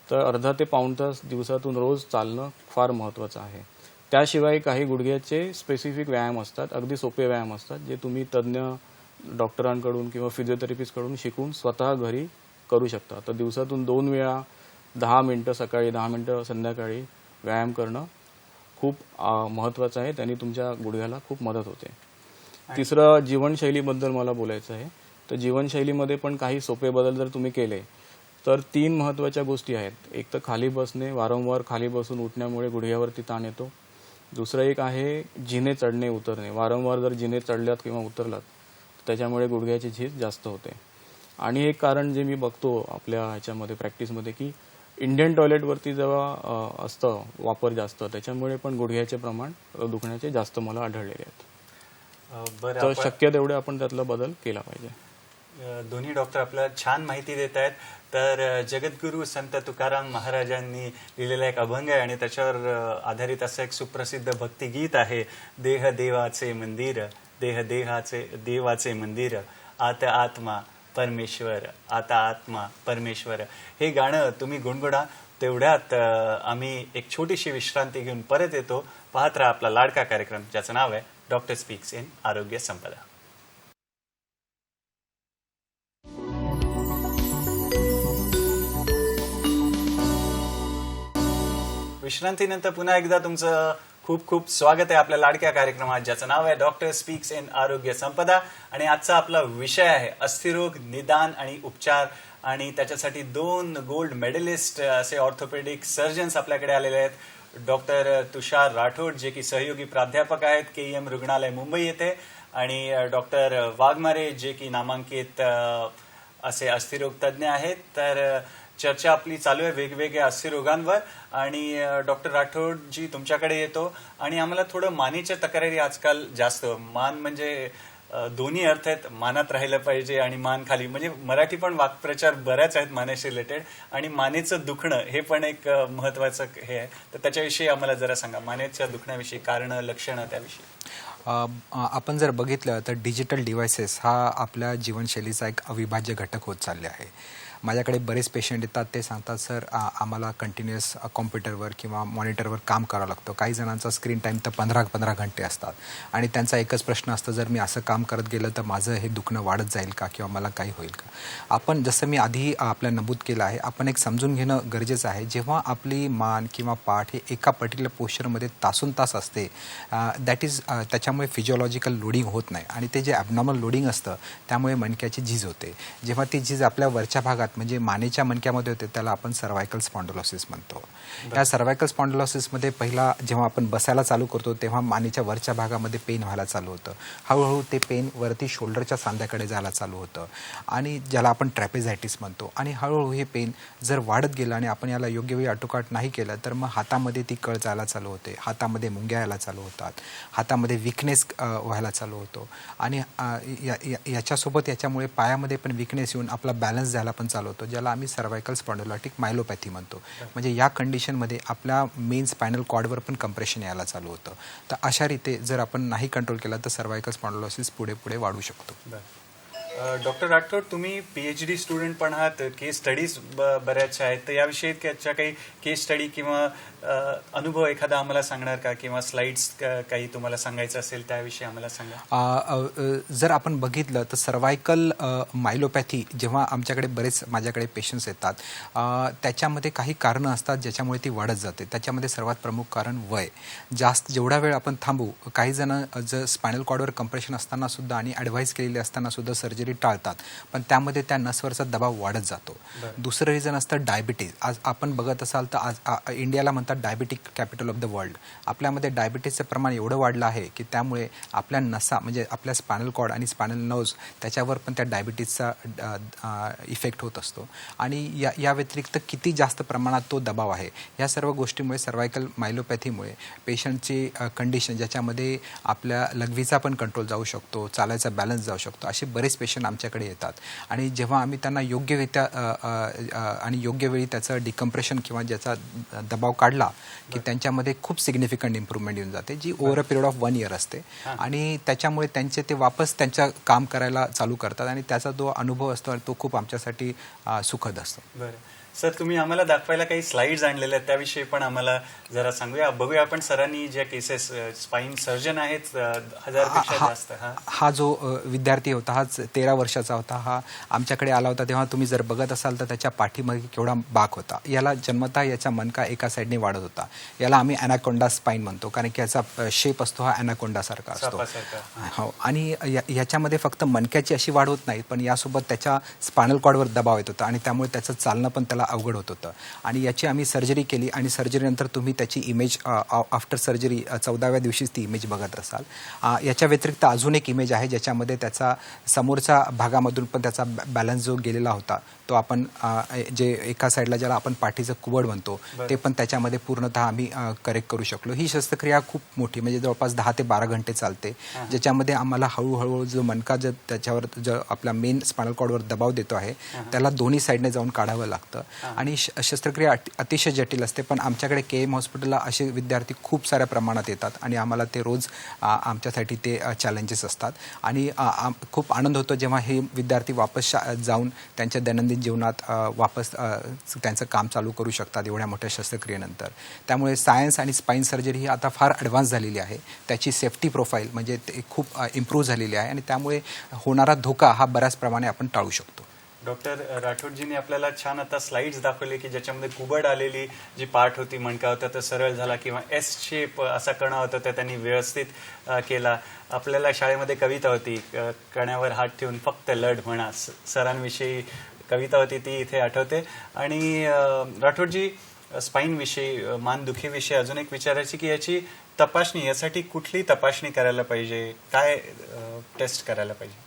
तर अर्धा ते पाऊण तास दिवसातून रोज चालणं फार महत्त्वाचं आहे. त्याशिवाय काही गुडघ्याचे स्पेसिफिक व्यायाम असतात, अगदी सोपे व्यायाम असतात, जे तुम्ही तज्ज्ञ डॉक्टरांकडून किंवा फिजिओथेरपिस्टकडून शिकून स्वतः घरी करू शकता. तर दिवसातून 2 वेळा 10 मिनटं सकाळी, 10 मिनटं संध्याकाळी व्यायाम करणं खूप महत्त्वाचं आहे. त्यांनी तुमच्या गुडघ्याला खूप मदत होते. तिसरं जीवनशैलीबद्दल मला बोलायचं आहे. तर जीवनशैलीमध्ये पण काही सोपे बदल जर तुम्ही केले तर 3 महत्त्वाच्या गोष्टी आहेत. एक तर खाली बसणे, वारंवार खाली बसून उठण्यामुळे गुडघ्यावरती ताण येतो. दुसरं एक आहे जिने चढणे उतरणे. वारंवार जर जिने चढल्यात किंवा उतरलात त्याच्यामुळे गुडघ्याची झीज जास्त होते. आणि एक कारण जे मी बघतो आपल्या ह्याच्यामध्ये प्रॅक्टिसमध्ये की इंडियन टॉयलेटवरती जेव्हा असतं वापर जास्त, त्याच्यामुळे पण गुडघ्याचे प्रमाण दुखण्याचे जास्त मला आढळलेले आहेत. तर शक्य तेवढे आपण त्यातला बदल केला पाहिजे. दोन्ही डॉक्टर आपल्याला छान माहिती देत आहेत. तर जगद्गुरू संत तुकाराम महाराजांनी लिहिलेला एक अभंग आहे आणि त्याच्यावर आधारित असं एक सुप्रसिद्ध भक्तिगीत आहे, देह देवाचे मंदिर, देह देवाचे मंदिर, आत आत्मा परमेश्वर, आता आत्मा परमेश्वर. हे गाणं तुम्ही गुणगुणा. तेवढ्यात आम्ही एक छोटीशी विश्रांती घेऊन परत येतो. पाहत राहा आपला लाडका कार्यक्रम, ज्याचं नाव आहे डॉक्टर स्पीक्स इन आरोग्य संपदा. विश्रांतीनंतर पुन्हा एकदा तुमचं खूप खूप स्वागत आहे आपल्या लाडक्या कार्यक्रमात, ज्याचं नाव आहे डॉक्टर स्पीक्स इन आरोग्य संपदा. आणि आजचा आपला विषय आहे अस्थिरोग निदान आणि उपचार. आणि त्याच्यासाठी 2 गोल्ड मेडलिस्ट असे ऑर्थोपेडिक सर्जन्स आपल्याकडे आलेले आहेत. डॉक्टर तुषार राठोड जे की सहयोगी प्राध्यापक आहेत KEM रुग्णालय मुंबई येथे, आणि डॉक्टर वाघमारे जे की नामांकित असे अस्थिरोग तज्ज्ञ आहेत. तर चर्चा आपली चालू आहे वेगवेगळ्या अस्थिरोगांवर. आणि डॉक्टर राठोड जी तुमच्याकडे येतो आणि आम्हाला थोडं मानेच्या तक्रारी आजकाल जास्त, मान म्हणजे दोन्ही अर्थ आहेत, मानात राहिलं पाहिजे आणि मान खाली, म्हणजे मराठी पण वाक्प्रचार बऱ्याच आहेत मानेशी रिलेटेड. आणि मानेचं दुखणं हे पण एक महत्वाचं हे आहे. तर त्याच्याविषयी आम्हाला जरा सांगा, मानेच्या दुखण्याविषयी कारणं, लक्षणं त्याविषयी. आपण जर बघितलं तर डिजिटल डिव्हायसेस हा आपल्या जीवनशैलीचा एक अविभाज्य घटक होत चालले आहे. माझ्याकडे बरेच पेशंट येतात, ते सांगतात सर आम्हाला कंटिन्युअस कॉम्प्युटरवर किंवा मॉनिटरवर काम करावं लागतं. काही जणांचा स्क्रीन टाईम तर 15 घंटे असतात आणि त्यांचा एकच प्रश्न असतो, जर मी असं काम करत गेलं तर माझं हे दुखणं वाढत जाईल का किंवा मला काही होईल का. आपण जसं मी आधी आपल्या नमूद केलं आहे, आपण एक समजून घेणं गरजेचं आहे. जेव्हा आपली मान किंवा पाठ हे एका पर्टिक्युलर पोश्चरमध्ये तासून तास असते, दॅट इज त्याच्यामुळे फिजिओलॉजिकल लोडिंग होत नाही आणि ते जे ॲबनॉर्मल लोडिंग असतं त्यामुळे मणक्याची झीज होते. जेव्हा ती झीज आपल्या वरच्या भागात म्हणजे मानेच्या मणक्यामध्ये होते त्याला आपण सर्वायकल स्पॉन्डिलोसिस म्हणतो. या सर्वायकल स्पॉन्डिलोसिसमध्ये पहिला जेव्हा आपण बसायला चालू करतो तेव्हा मानेच्या वरच्या भागामध्ये पेन व्हायला चालू होतं. हळूहळू ते पेन वरती शोल्डरच्या सांध्याकडे जायला चालू होतं आणि ज्याला आपण ट्रॅपेझायटिस म्हणतो. आणि हळूहळू हे पेन जर वाढत गेलं आणि आपण याला योग्य वेळी आटोकाट नाही केलं तर मग हातामध्ये ती कळ जायला चालू होते, हातामध्ये मुंग्या यायला चालू होतात, हातामध्ये विकनेस व्हायला चालू होतो आणि याच्यासोबत याच्यामुळे पायामध्ये पण विकनेस येऊन आपला बॅलन्स जायला पण चालू होतो, ज्याला आम्ही सर्वायकल स्पॉन्डिलोटिक मायलोपॅथी म्हणतो. म्हणजे या कंडिशनमध्ये आपल्या मेन स्पायनल कॉर्डवर पण कंप्रेशन यायला चालू होतं. तर अशा रीते जर आपण नाही कंट्रोल केला तर सर्वायकल स्पॉन्डिलोसिस पुढे पुढे वाढू शकतो. डॉक्टर राठोड, तुम्ही PhD स्टुडंट पण आहात, केस स्टडीज बऱ्याचशा आहेत, तर याविषयी काही केस स्टडी किंवा अनुभव एखादा आम्हाला सांगणार का, किंवा स्लाइड्स काही तुम्हाला सांगायचं असेल त्याविषयी आम्हाला सांगा. जर आपण बघितलं तर सर्वायकल मायलोपॅथी जेव्हा माझ्याकडे पेशंट्स येतात त्याच्यामध्ये काही कारणं असतात ज्याच्यामुळे ती वाढत जाते. त्याच्यामध्ये सर्वात प्रमुख कारण वय. जेवढा वेळ आपण थांबू, काही जण जर स्पायनल कॉर्डवर कंप्रेशन असताना सुद्धा आणि ॲडवाईस केलेली असताना सुद्धा सर्जरी टाळतात, पण त्यामध्ये त्या नसवरचा दबाव वाढत जातो. दुसरं रिझन असतं डायबिटीज. आज आपण बघत असाल तर आज इंडियाला म्हणतात diabetic capital of the world. आपल्यामध्ये डायबिटीजचं प्रमाण एवढं वाढलं आहे की त्यामुळे आपल्या नसा म्हणजे आपल्या स्पायनल कॉर्ड आणि स्पायनल नर्व्स त्याच्यावर पण त्या डायबिटीजचा इफेक्ट होत असतो. आणि या व्यतिरिक्त किती जास्त प्रमाणात तो दबाव आहे, या सर्व गोष्टीमुळे सर्वायकल मायलोपॅथीमुळे पेशंटची कंडिशन ज्याच्यामध्ये आपल्या लघवीचा पण कंट्रोल जाऊ शकतो, चालायचा बॅलन्स जाऊ शकतो, असे बरेच पेशंट आमच्याकडे येतात. आणि जेव्हा आम्ही त्यांना योग्यरित्या आणि योग्य वेळी त्याचं डिकम्प्रेशन किंवा ज्याचा दबाव काढला की त्यांच्यामध्ये खूप सिग्निफिकंट इम्प्रूव्हमेंट येऊन जाते, जी over a period of 1 year असते. आणि त्याच्यामुळे ते वापस त्यांच्या काम करायला चालू करतात आणि त्याचा जो अनुभव असतो तो खूप आमच्यासाठी सुखद असतो. बरं सर, तुम्ही आम्हाला दाखवायला काही स्लाइड्स आणलेल्या आहेत, त्याविषयी पण आम्हाला जरा सांगूया. बघूया आपण सरांनी ज्या केसेस, स्पाईन सर्जन आहेत 1000पेक्षा जास्त. हा जो विद्यार्थी होता हा 13 वर्षाचा होता. हा आमच्याकडे आला होता तेव्हा तुम्ही जर बघत असाल तर त्याच्या पाठीमागे केवढा बाक होता. याला जन्मतः याचा मणका एका साईडने वाढत होता. याला आम्ही ॲनाकोंडा स्पाईन म्हणतो, कारण की याचा शेप असतो हा ॲनाकोंडासारखा असतो. हो. आणि याच्यामध्ये फक्त मणक्याची अशी वाढ होत नाही, पण यासोबत त्याच्या स्पायनल कॉर्डवर दबाव येत होता आणि त्यामुळे त्याचं चालणं पण त्याला अवघड होत होतं. आणि याची आम्ही सर्जरी केली आणि सर्जरीनंतर तुम्ही त्याची इमेज आफ्टर सर्जरी 14व्या दिवशीच ती इमेज बघत असाल. याच्या व्यतिरिक्त अजून एक इमेज आहे ज्याच्यामध्ये त्याचा समोरच्या भागामधून पण त्याचा बॅलन्स जो गेलेला होता तो आपण जे एका साईडला ज्याला आपण पाठीचं कुबड म्हणतो ते पण त्याच्यामध्ये पूर्णतः आम्ही करेक्ट करू शकलो. ही शस्त्रक्रिया खूप मोठी, म्हणजे जवळपास 10 ते 12 घंटे चालते, ज्याच्यामध्ये आम्हाला हळूहळू जो मणका त्याच्यावर आपल्या मेन स्पायनल कॉर्डवर दबाव देतो आहे त्याला दोन्ही साईडने जाऊन काढावं लागतं. आणि शस्त्रक्रिया अतिशय जटिल असते, पण आमच्याकडे KM हॉस्पिटलला असे विद्यार्थी खूप साऱ्या प्रमाणात येतात आणि आम्हाला ते रोज आमच्यासाठी ते चॅलेंजेस असतात. आणि खूप आनंद होतो जेव्हा हे विद्यार्थी वापस जाऊन त्यांच्या दैनंदिन जीवनात वापस त्यांचं काम चालू करू शकतात एवढ्या मोठ्या शस्त्रक्रियेनंतर. त्यामुळे सायन्स आणि स्पाईन सर्जरी ही आता फार ॲडव्हान्स झालेली आहे. त्याची सेफ्टी प्रोफाईल म्हणजे ते खूप इम्प्रूव्ह झालेली आहे आणि त्यामुळे होणारा धोका हा बऱ्याच प्रमाणे आपण टाळू शकतो. डॉक्टर राठोडजींनी आपल्याला छान आता स्लाइड्स दाखवले की ज्याच्यामध्ये कुबड आलेली जी पार्ट होती, मणका होता तो सरळ झाला, किंवा S शेप असा कणा होता तर त्यांनी व्यवस्थित केला. आपल्याला शाळेमध्ये कविता होती, कण्यावर हात ठेवून फक्त लढ म्हणा, सरांविषयी कविता होती ती इथे आठवते. आणि राठोडजी, स्पाईनविषयी, मानदुखीविषयी अजून एक विचारायची की याची तपासणी, यासाठी कुठली तपासणी करायला पाहिजे, काय टेस्ट करायला पाहिजे?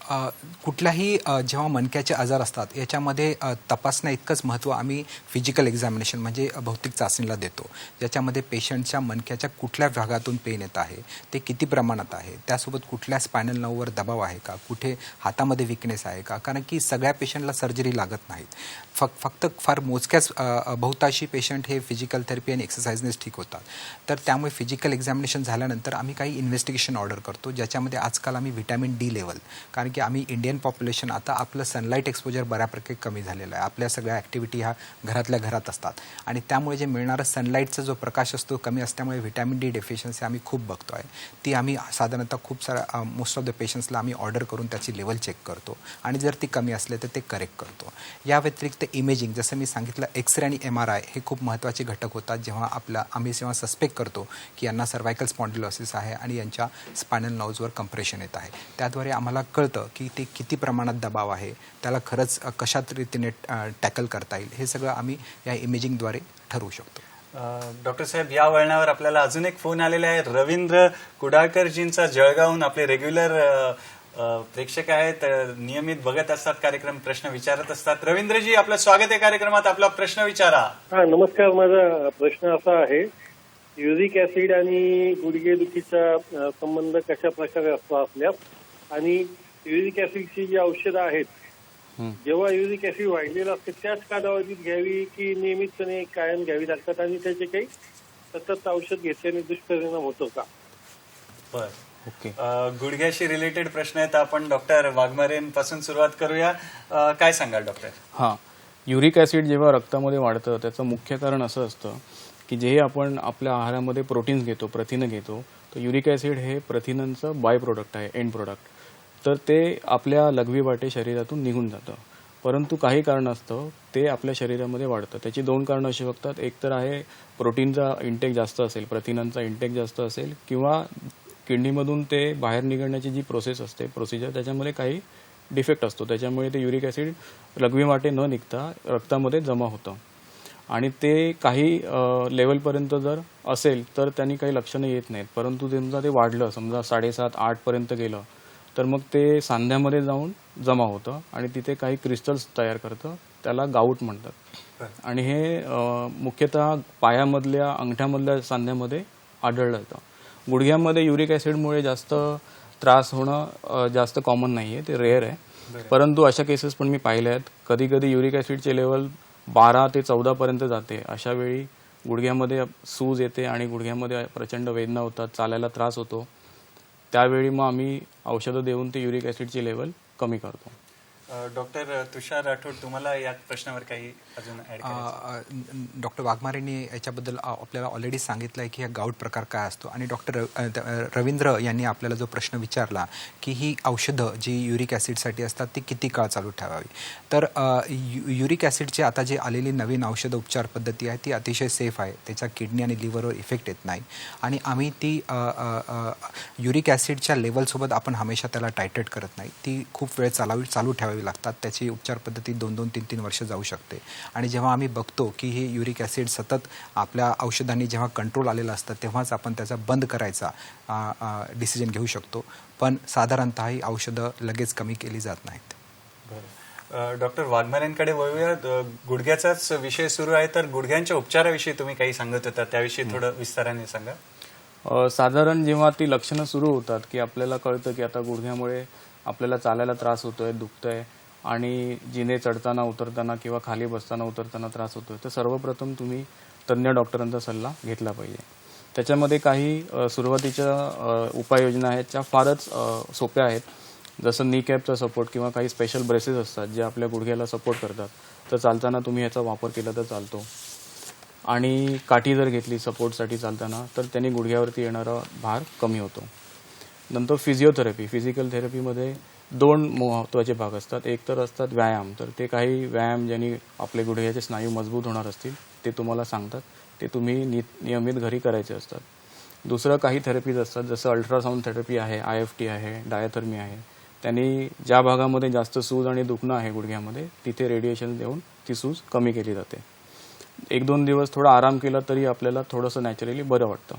कुठल्याही जेव्हा मणक्याचे आजार असतात याच्यामध्ये तपासण्या इतकंच महत्त्व आम्ही फिजिकल एक्झामिनेशन म्हणजे भौतिक चाचणीला देतो, ज्याच्यामध्ये पेशंटच्या मणक्याच्या कुठल्या भागातून पेन येत आहे, ते किती प्रमाणात आहे, त्यासोबत कुठल्या स्पायनल नर्ववर दबाव आहे का, कुठे हातामध्ये विकनेस आहे का, कारण की सगळ्या पेशंटला सर्जरी लागत नाहीत. फक्त फार मोजक्याच बहुतांशी पेशंट हे फिजिकल थेरपी आणि एक्सरसाइजनेच ठीक होतात. तर त्यामुळे फिजिकल एक्झामिनेशन झाल्यानंतर आम्ही काही इन्व्हेस्टिगेशन ऑर्डर करतो, ज्याच्यामध्ये आजकाल आम्ही व्हिटॅमिन D लेवल, कारण की आम्ही इंडियन पॉप्युलेशन आता आपलं सनलाईट एक्सपोजर बऱ्यापैकी कमी झालेलं आहे. आपल्या सगळ्या ॲक्टिव्हिटी ह्या घरातल्या घरात असतात आणि त्यामुळे जे मिळणारं सनलाईटचा जो प्रकाश असतो कमी असल्यामुळे व्हिटॅमिन D डेफिशियन्सी आम्ही खूप बघतो आहे. ती आम्ही साधारणतः खूप साऱ्या मोस्ट ऑफ द पेशंट्सला आम्ही ऑर्डर करून त्याची लेवल चेक करतो आणि जर ती कमी असले तर ते करेक्ट करतो. या व्यतिरिक्त इमेजिंग, जसं मी सांगितलं, एक्सरे आणि MRI हे खूप महत्त्वाचे घटक होतात. जेव्हा आम्ही जेव्हा सस्पेक्ट करतो की यांना सर्वायकल स्पॉन्डिलोसिस आहे आणि यांच्या स्पायनल नर्व्सवर कंप्रेशन येत आहे, त्याद्वारे आम्हाला कळतं वाढलं की ते किती प्रमाणात दबाव आहे, त्याला खरंच कशात रीतीने टॅकल करता येईल, हे सगळं आम्ही या इमेजिंगद्वारे ठरवू शकतो. डॉक्टर साहेब, या वळणावर आपल्याला अजून एक फोन आलेला आहे. रवींद्र कुडाळकरजींचा, जळगावहून आपले रेग्युलर प्रेक्षक आहेत, नियमित बघत असतात कार्यक्रम, प्रश्न विचारत असतात. रवींद्रजी, आपलं स्वागत आहे कार्यक्रमात, आपला प्रश्न विचारा. हा, नमस्कार. माझा प्रश्न असा आहे, युरिक ऍसिड आणि गुडघेदुखीचा संबंध कशा प्रकारे असतो आपल्यात, आणि युरिक ऍसिडची जी औषधं आहेत, जेव्हा युरिक ऍसिड वाढलेलं असते त्याच कालावधीत घ्यावी की नियमितपणे कायम घ्यावी लागतात, आणि त्याचे काही सतत औषध घेतल्याने दुष्परिणाम होतो का? बर, ओके. गुडघ्याशी रिलेटेड प्रश्न आहेत. आपण डॉक्टर वाघमारेंपासून सुरुवात करूया. काय सांगाल डॉक्टर? हां, युरिक ॲसिड जेव्हा रक्तामध्ये वाढतं त्याचं मुख्य कारण असं असतं की जे आपण आपल्या आहारामध्ये प्रोटीन्स घेतो, प्रथिनं घेतो, तर युरिक ॲसिड हे प्रथिनांचं बाय प्रोडक्ट आहे, एंड प्रोडक्ट. तर ते आपल्या लघवी वाटे शरीरातून निघून जातं, परंतु काही कारणास्तव ते आपल्या शरीरामध्ये वाढतं. त्याची दोन कारणं असू शकतात. एक तर आहे प्रोटीनचा इंटेक जास्त असेल, प्रथिनांचा इंटेक जास्त असेल, किंवा किडनीमधून ते बाहेर निघण्याची जी प्रोसेस असते, प्रोसिजर, त्याच्यामध्ये काही डिफेक्ट असतो. त्याच्यामुळे ते युरिक ॲसिड लघवी वाटे न निघता रक्तामध्ये जमा होतं, आणि ते काही लेवलपर्यंत जर असेल तर त्यांनी काही लक्षणं येत नाहीत. परंतु समजा ते वाढलं, समजा 7.5-8 पर्यंत गेलं, तर मग ते सांध्यामध्ये जाऊन जमा होतं आणि तिथे काही क्रिस्टल्स तयार करतं, त्याला गाऊट म्हणतात. आणि हे मुख्यतः पायामधल्या, अंगठ्यामधल्या सांध्यामध्ये आढळलं जातं. गुडघ्यामध्ये युरिक ॲसिडमुळे जास्त त्रास होणं जास्त कॉमन नाही आहे, ते रेअर आहे. परंतु अशा केसेस पण मी पाहिल्या आहेत. कधी कधी युरिक ॲसिडचे लेवल 12 ते 14 पर्यंत जाते. अशा वेळी गुडघ्यामध्ये सूज येते आणि गुडघ्यामध्ये प्रचंड वेदना होतात, चालायला त्रास होतो. त्यावेळी मग आम्ही औषधं देऊन ते युरिक ॲसिडची लेवल कमी करतो. डॉक्टर तुषार राठोड, तुम्हाला या प्रश्नावर काही अजून ऍड करायचं? डॉक्टर वाघमारेंनी याच्याबद्दल आपल्याला ऑलरेडी सांगितलं आहे की हा गाऊट प्रकार काय असतो, आणि डॉक्टर रवींद्र यांनी आपल्याला जो प्रश्न विचारला की ही औषधं जी युरिक ॲसिडसाठी असतात ती किती काळ चालू ठेवावी, तर युरिक ॲसिडचे आता जे आलेली नवीन औषध उपचार पद्धती आहे ती अतिशय सेफ आहे. त्याचा किडनी आणि लिव्हरवर इफेक्ट येत नाही, आणि आम्ही ती युरिक ॲसिडच्या लेवलसोबत आपण हमेशा त्याला टायट्रेट करत नाही. ती खूप वेळ चालू ठेवावी लागतात. त्याची उपचार पद्धती 2-2, 3-3 वर्ष जाऊ शकते. आणि जेव्हा आम्ही बघतो की हे युरिक ॲसिड सतत आपल्या औषधांनी जेव्हा कंट्रोल आलेलं असतं, तेव्हाच आपण त्याचा बंद करायचा डिसिजन घेऊ शकतो. पण साधारणतः ही औषधं लगेच कमी केली जात नाहीत. बरं, डॉक्टर वाघमारेंकडे वळूया. गुडघ्याचाच विषय सुरू आहे, तर गुडघ्यांच्या उपचाराविषयी तुम्ही काही सांगत होता, त्याविषयी थोडं विस्ताराने सांगा. साधारण जेव्हा ती लक्षणं सुरू होतात की आपल्याला कळतं की आता गुडघ्यामुळे आपल्याला चालायला त्रास होतोय, दुखतंय, आणि जिने चढताना, उतरताना किंवा खाली बसताना, उतरताना त्रास होतोय, तर सर्वप्रथम तुम्ही तज्ज्ञ डॉक्टरांचा सल्ला घेतला पाहिजे. त्याच्यामध्ये काही सुरुवातीच्या उपाययोजना आहेत त्या फारच सोप्या आहेत. जसं नी कॅपचा सपोर्ट किंवा काही स्पेशल ब्रेसेस असतात जे आपल्या गुडघ्याला सपोर्ट करतात, तर चालताना तुम्ही ह्याचा वापर केला तर चालतो. आणि काठी जर घेतली सपोर्टसाठी चालताना, तर त्यांनी गुडघ्यावरती येणारा भार कमी होतो. नंतर फिजिओथेरपी, फिजिकल थेरपीमध्ये 2 महत्त्वाचे भाग असतात. एक तर असतात व्यायाम, तर ते काही व्यायाम ज्यांनी आपले गुडघ्याचे स्नायू मजबूत होणार असतील ते तुम्हाला सांगतात, ते तुम्ही नियमित घरी करायचे असतात. दुसरं काही थेरपीज असतात, जसं अल्ट्रासाऊंड थेरपी आहे, IFT आहे, डायथर्मी आहे. त्यांनी ज्या भागामध्ये जास्त सूज आणि दुखणं आहे गुडघ्यामध्ये, तिथे रेडिएशन देऊन ती सूज कमी केली जाते. 1-2 दिवस थोडा आराम केला तरी आपल्याला थोडंसं नॅचरली बरं वाटतं.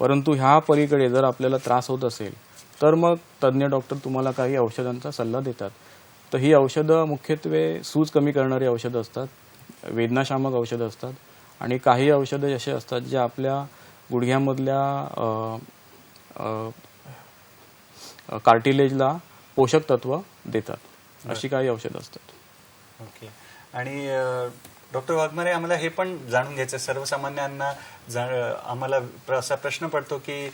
परंतु ह्या पलीकडे जर आपल्याला त्रास होत असेल तर मग तज्ज्ञ डॉक्टर तुम्हाला काही औषधांचा सल्ला देतात. तर ही औषधं मुख्यत्वे सूज कमी करणारी औषधं असतात, वेदनाशामक औषधं असतात, आणि काही औषधं असे असतात जे आपल्या गुडघ्यामधल्या कार्टिलेजला पोषक तत्व देतात. अशी काही औषधं असतात. ओके. आणि डॉक्टर वाघमारे, आम्हाला हे पण जाणून घ्यायचं, सर्वसामान्यांना आम्हाला असा प्रश्न पडतो की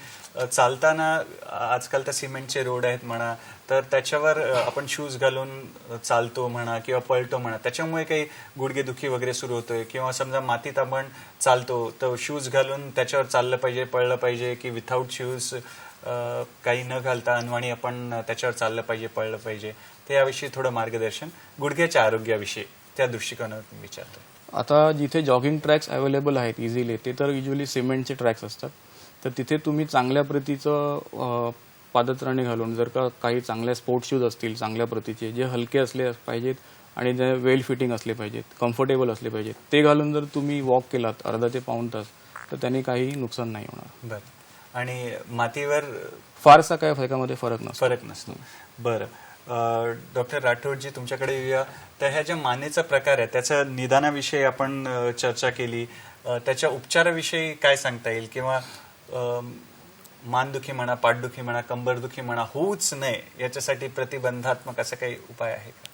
चालताना आजकाल तर सिमेंटचे रोड आहेत म्हणा, तर त्याच्यावर आपण शूज घालून चालतो म्हणा किंवा पळतो म्हणा, त्याच्यामुळे काही गुडघेदुखी वगैरे सुरू होतोय, किंवा समजा मातीत आपण चालतो तर शूज घालून त्याच्यावर चाललं पाहिजे, पळलं पाहिजे, की विथाऊट शूज काही न घालता अनवाणी आपण त्याच्यावर चाललं पाहिजे, पळलं पाहिजे, तर याविषयी थोडं मार्गदर्शन गुडघ्याच्या आरोग्याविषयी त्या दृष्टिकोनातून विचारतो. आता जिथे जॉगिंग ट्रॅक्स अवेलेबल आहेत इझिली, ते तर युजली सिमेंटचे ट्रॅक्स असतात. तर तिथे तुम्ही चांगल्या प्रतीचं पादत्राणे घालून, जर का काही चांगल्या स्पोर्ट्स शूज असतील चांगल्या प्रतीचे, जे हलके असले पाहिजेत आणि जे वेल फिटिंग असले पाहिजेत, कम्फर्टेबल असले पाहिजेत, ते घालून जर तुम्ही वॉक केलात अर्धा ते पाऊण तास तर त्याने काही नुकसान नाही होणार. बरं. आणि मातीवर फारसा काय त्याच्यामध्ये फरक नसतो. फरक नसतो. बरं. डॉक्टर राठोडजी तुमच्याकडे येऊया. तर ह्या ज्या मानेचा प्रकार आहे त्याच्या निदानाविषयी आपण चर्चा केली. त्याच्या उपचाराविषयी काय सांगता येईल, किंवा मानदुखी म्हणा, पाठदुखी म्हणा, कंबरदुखी म्हणा होऊच नये याच्यासाठी प्रतिबंधात्मक असा काही उपाय आहे का?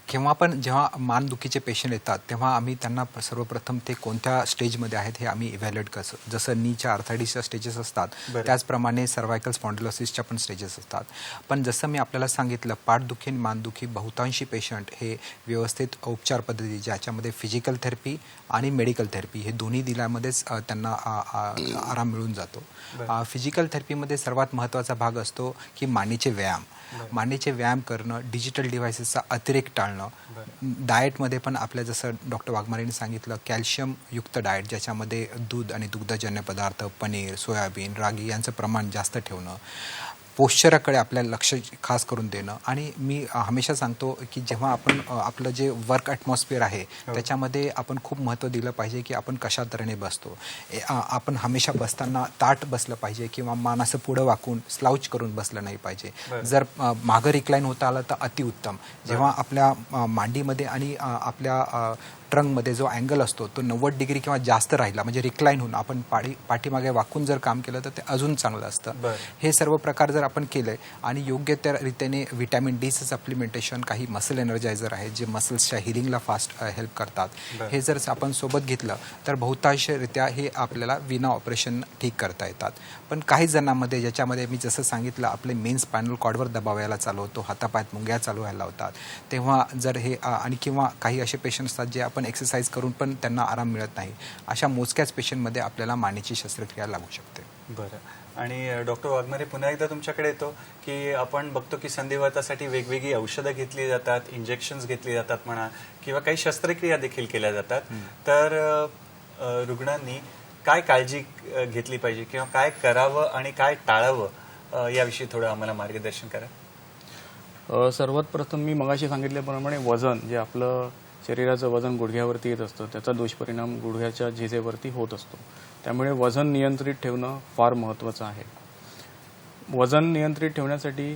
केव्हा पण जेव्हा मानदुखीचे पेशंट येतात तेव्हा आम्ही त्यांना सर्वप्रथम ते कोणत्या स्टेजमध्ये आहेत हे आम्ही इव्हॅल्युएट करतो. जसं नीच्या आर्थरायटिसच्या स्टेजेस असतात त्याचप्रमाणे सर्वायकल स्पॉन्डिलोसिसच्या पण स्टेजेस असतात. पण जसं मी आपल्याला सांगितलं, पाठदुखी आणि मानदुखी बहुतांशी पेशंट हे व्यवस्थित उपचार पद्धती ज्याच्यामध्ये फिजिकल थेरपी आणि मेडिकल थेरपी हे दोन्ही दिल्यामध्येच त्यांना आराम मिळून जातो. फिजिकल थेरपीमध्ये सर्वात महत्त्वाचा भाग असतो की मानेचे व्यायाम. मानेचे व्यायाम करणं, डिजिटल डिव्हायसेसचा अतिरेक टाळणं, डाएटमध्ये पण आपल्या जसं डॉक्टर वाघमारेंनी सांगितलं कॅल्शियमयुक्त डाएट ज्याच्यामध्ये दूध आणि दुग्धजन्य पदार्थ, पनीर, सोयाबीन, रागी यांचं प्रमाण जास्त ठेवणं, पोश्चराकडे आपल्याला लक्ष खास करून देणं. आणि मी हमेशा सांगतो की जेव्हा आपण आपलं जे वर्क ॲटमॉस्फिअर आहे त्याच्यामध्ये आपण खूप महत्त्व दिलं पाहिजे की आपण कशा तऱ्हेने बसतो. आपण हमेशा बसताना ताट बसलं पाहिजे किंवा मान असं पुढं वाकून स्लाउच करून बसलं नाही पाहिजे. जर मागं रिक्लाईन होता आलं तर अतिउत्तम. जेव्हा आपल्या मांडीमध्ये आणि आपल्या ट्रंकमध्ये जो अँगल असतो तो 90 डिग्री किंवा जास्त राहिला म्हणजे रिक्लाईन होऊन आपण पाठीमागे वाकून जर काम केलं तर ते अजून चांगलं असतं. हे सर्व प्रकार जर आपण केले आणि योग्य त्या रीतीने व्हिटॅमिन डीचं सप्लिमेंटेशन, काही मसल एनर्जायझर आहेत जे मसल्सच्या हिलिंगला फास्ट हेल्प करतात, हे जर आपण सोबत घेतलं तर बहुतांशरित्या हे आपल्याला विना ऑपरेशन ठीक करता येतात. पण काही जणांमध्ये ज्याच्यामध्ये मी जसं सांगितलं आपले मेन स्पायनल कॉर्डवर दबाव यायला चालू होतो, हातापायात मुंग्या चालू व्हायला होतात, तेव्हा जर हे आणि किंवा काही असे पेशंट असतात जे आपण एक्सरसाइज करून पण त्यांना आराम मिळत नाही, अशा मोजक्याच पेशंटमध्ये आपल्याला मानेची शस्त्रक्रिया लागू शकते. बरं. आणि डॉक्टर वाघमारे पुन्हा एकदा तुमच्याकडे येतो की आपण बघतो की संधिवातासाठी वेगवेगळी औषधं घेतली जातात, इंजेक्शन्स घेतली जातात म्हणा, किंवा काही शस्त्रक्रिया देखील केल्या जातात. तर रुग्णांनी काय काळजी घेतली पाहिजे किंवा काय करावं आणि काय टाळावं याविषयी थोडं आम्हाला मार्गदर्शन करा. सर्वात प्रथम मी मगाशी सांगितल्याप्रमाणे वजन, जे आपलं शरीराचं वजन गुडघ्यावरती येत असतं त्याचा दुष्परिणाम गुडघ्याच्या झिजेवरती होत असतो. त्यामुळे वजन नियंत्रित ठेवणं फार महत्त्वाचं आहे. वजन नियंत्रित ठेवण्यासाठी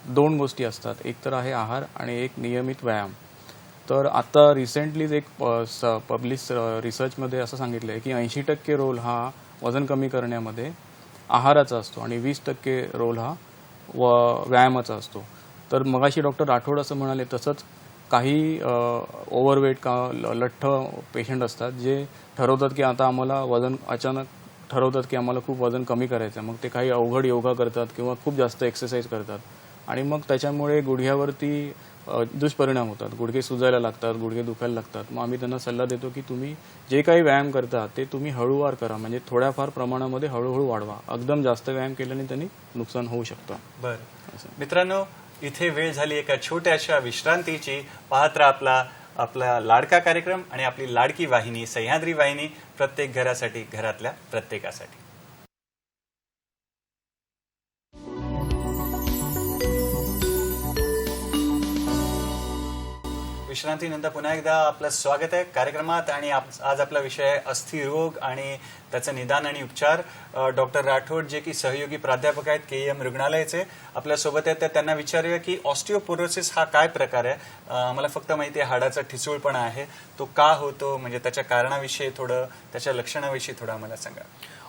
2 गोष्टी असतात, एक तर आहे आहार आणि एक नियमित व्यायाम. तर आता रिसेंटलीच एक पब्लिश रिसर्चमध्ये असं सांगितलं आहे की 80% रोल हा वजन कमी करण्यामध्ये आहाराचा असतो आणि 20% रोल हा व्यायामाचा असतो. तर मगाशी डॉक्टर राठोड असं म्हणाले तसंच काही ओव्हरवेट का लठ्ठ पेशंट असतात जे ठरवतात की आता आम्हाला वजन, अचानक ठरवतात की आम्हाला खूप वजन कमी करायचं, मग ते काही अवघड योगा करतात किंवा खूप जास्त एक्सरसाइज करतात आणि मग त्याच्यामुळे गुडघ्यावरती दुष्परिणाम होतात, गुडघे सुजायला लागतात, गुडघे दुखायला लागतात. मग आम्ही त्यांना सल्ला देतो की तुम्ही जे काही व्यायाम करता ते तुम्ही हळूवार करा, म्हणजे थोड्याफार प्रमाणामध्ये हळूहळू वाढवा. एकदम जास्त व्यायाम केल्याने त्यांनी नुकसान होऊ शकतं. बरं मित्रांनो, इथे वेळ झाली एका छोट्याशा विश्रांतीची. पाहत राहा आपला लाडका कार्यक्रम आणि आपली लाडकी वाहिनी सह्याद्री वाहिनी, प्रत्येक घरासाठी, घरातल्या प्रत्येकासाठी. विश्रांतीनंतर पुन्हा एकदा आपलं स्वागत आहे कार्यक्रमात. आणि आज आपला विषय आहे अस्थिरोग आणि त्याचं निदान आणि उपचार. डॉक्टर राठोड जे की सहयोगी प्राध्यापक आहेत KEM रुग्णालयाचे आपल्यासोबत आहेत, तर त्यांना विचारूया की ऑस्टिओपोरोसिस हा काय प्रकार आहे. आम्हाला फक्त माहिती आहे हाडाचा ठिसूळपणा आहे, तो का होतो, म्हणजे त्याच्या कारणाविषयी थोडं, त्याच्या लक्षणाविषयी थोडं आम्हाला सांगा.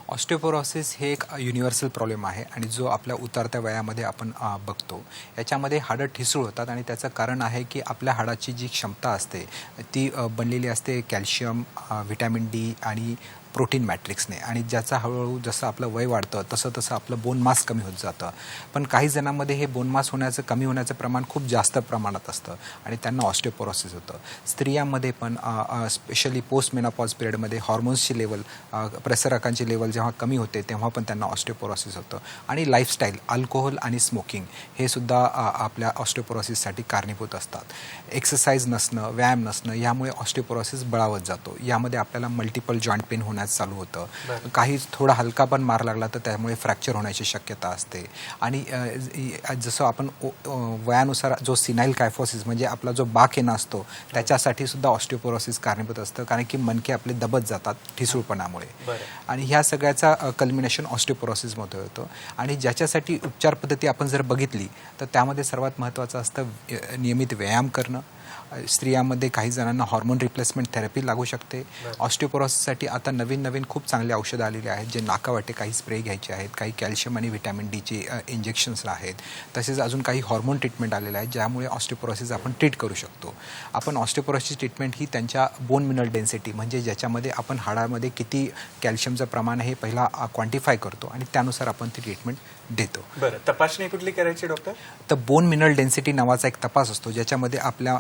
ऑस्टिओपोरोसिस हे एक युनिव्हर्सल प्रॉब्लेम आहे आणि जो आपल्या उतरत्या वयामध्ये आपण बघतो. याच्यामध्ये हाडं ठिसूळ होतात आणि त्याचं कारण आहे की आपल्या हाडाची जी क्षमता असते ती बनलेली असते कॅल्शियम, व्हिटॅमिन डी आणि प्रोटीन मॅट्रिक्सने, आणि ज्याचा हळूहळू जसं आपलं वय वाढतं तसं तसं आपलं बोन मास कमी होत जातं. पण काही जणांमध्ये हे बोन मास कमी होण्याचं प्रमाण खूप जास्त प्रमाणात असतं आणि त्यांना ऑस्टिओपोरोसिस होतं. स्त्रियांमध्ये पण स्पेशली पोस्ट मेनोपॉज पिरियडमध्ये हॉर्मोन्सची लेवल, प्रसारकांची लेवल जेव्हा कमी होते तेव्हा पण त्यांना ऑस्टिओपोरोसिस होतं. आणि लाईफस्टाईल, अल्कोहोल आणि स्मोकिंग हे सुद्धा आपल्या ऑस्टिओपोरोसिससाठी कारणीभूत असतात. एक्सरसाइज नसणं, व्यायाम नसणं यामुळे ऑस्टिओपोरोसिस बळावत जातो. यामध्ये आपल्याला मल्टिपल जॉईंट पेन होण्याचं जळण्यास चालू होतं. काही थोडा हलका पण मार लागला तर त्यामुळे फ्रॅक्चर होण्याची शक्यता असते. आणि जसं आपण वयानुसार जो सिनाईल कायफोसिस म्हणजे आपला जो बाकएना असतो त्याच्यासाठी सुद्धा ऑस्टिओपोरोसिस कारणीभूत असतं, कारण की मणके आपले दबत जातात ठिसूळपणामुळे. आणि ह्या सगळ्याचा कल्मिनेशन ऑस्टिओपोरोसिसमध्ये होतं. आणि ज्याच्यासाठी उपचार पद्धती आपण जर बघितली तर त्यामध्ये सर्वात महत्त्वाचं असतं नियमित व्यायाम करणं. स्त्रियांमध्ये काही जणांना हॉर्मोन रिप्लेसमेंट थेरपी लागू शकते. ऑस्टिओपोरोसिससाठी आता नवीन खूप चांगली औषधं आलेली आहेत, जे नाकावाटे काही स्प्रे घ्यायचे आहेत, काही कॅल्शियम आणि व्हिटॅमिन डीचे इंजेक्शन्स आहेत. तसेच अजून काही हॉर्मोन ट्रीटमेंट आलेले आहेत ज्यामुळे ऑस्टिओपोरोसिस आपण ट्रीट करू शकतो. आपण ऑस्टिओपोरोसिस ट्रीटमेंट ही त्यांच्या बोन मिनरल डेन्सिटी म्हणजे ज्याच्यामध्ये आपण हाडामध्ये किती कॅल्शियमचं प्रमाण आहे हे पहिला क्वांटिफाय करतो आणि त्यानुसार आपण ती ट्रीटमेंट देतो. बरं, तपासणी कुठली करायची डॉक्टर? तर बोन मिनरल डेन्सिटी नावाचा एक तपास असतो ज्याच्यामध्ये आपल्या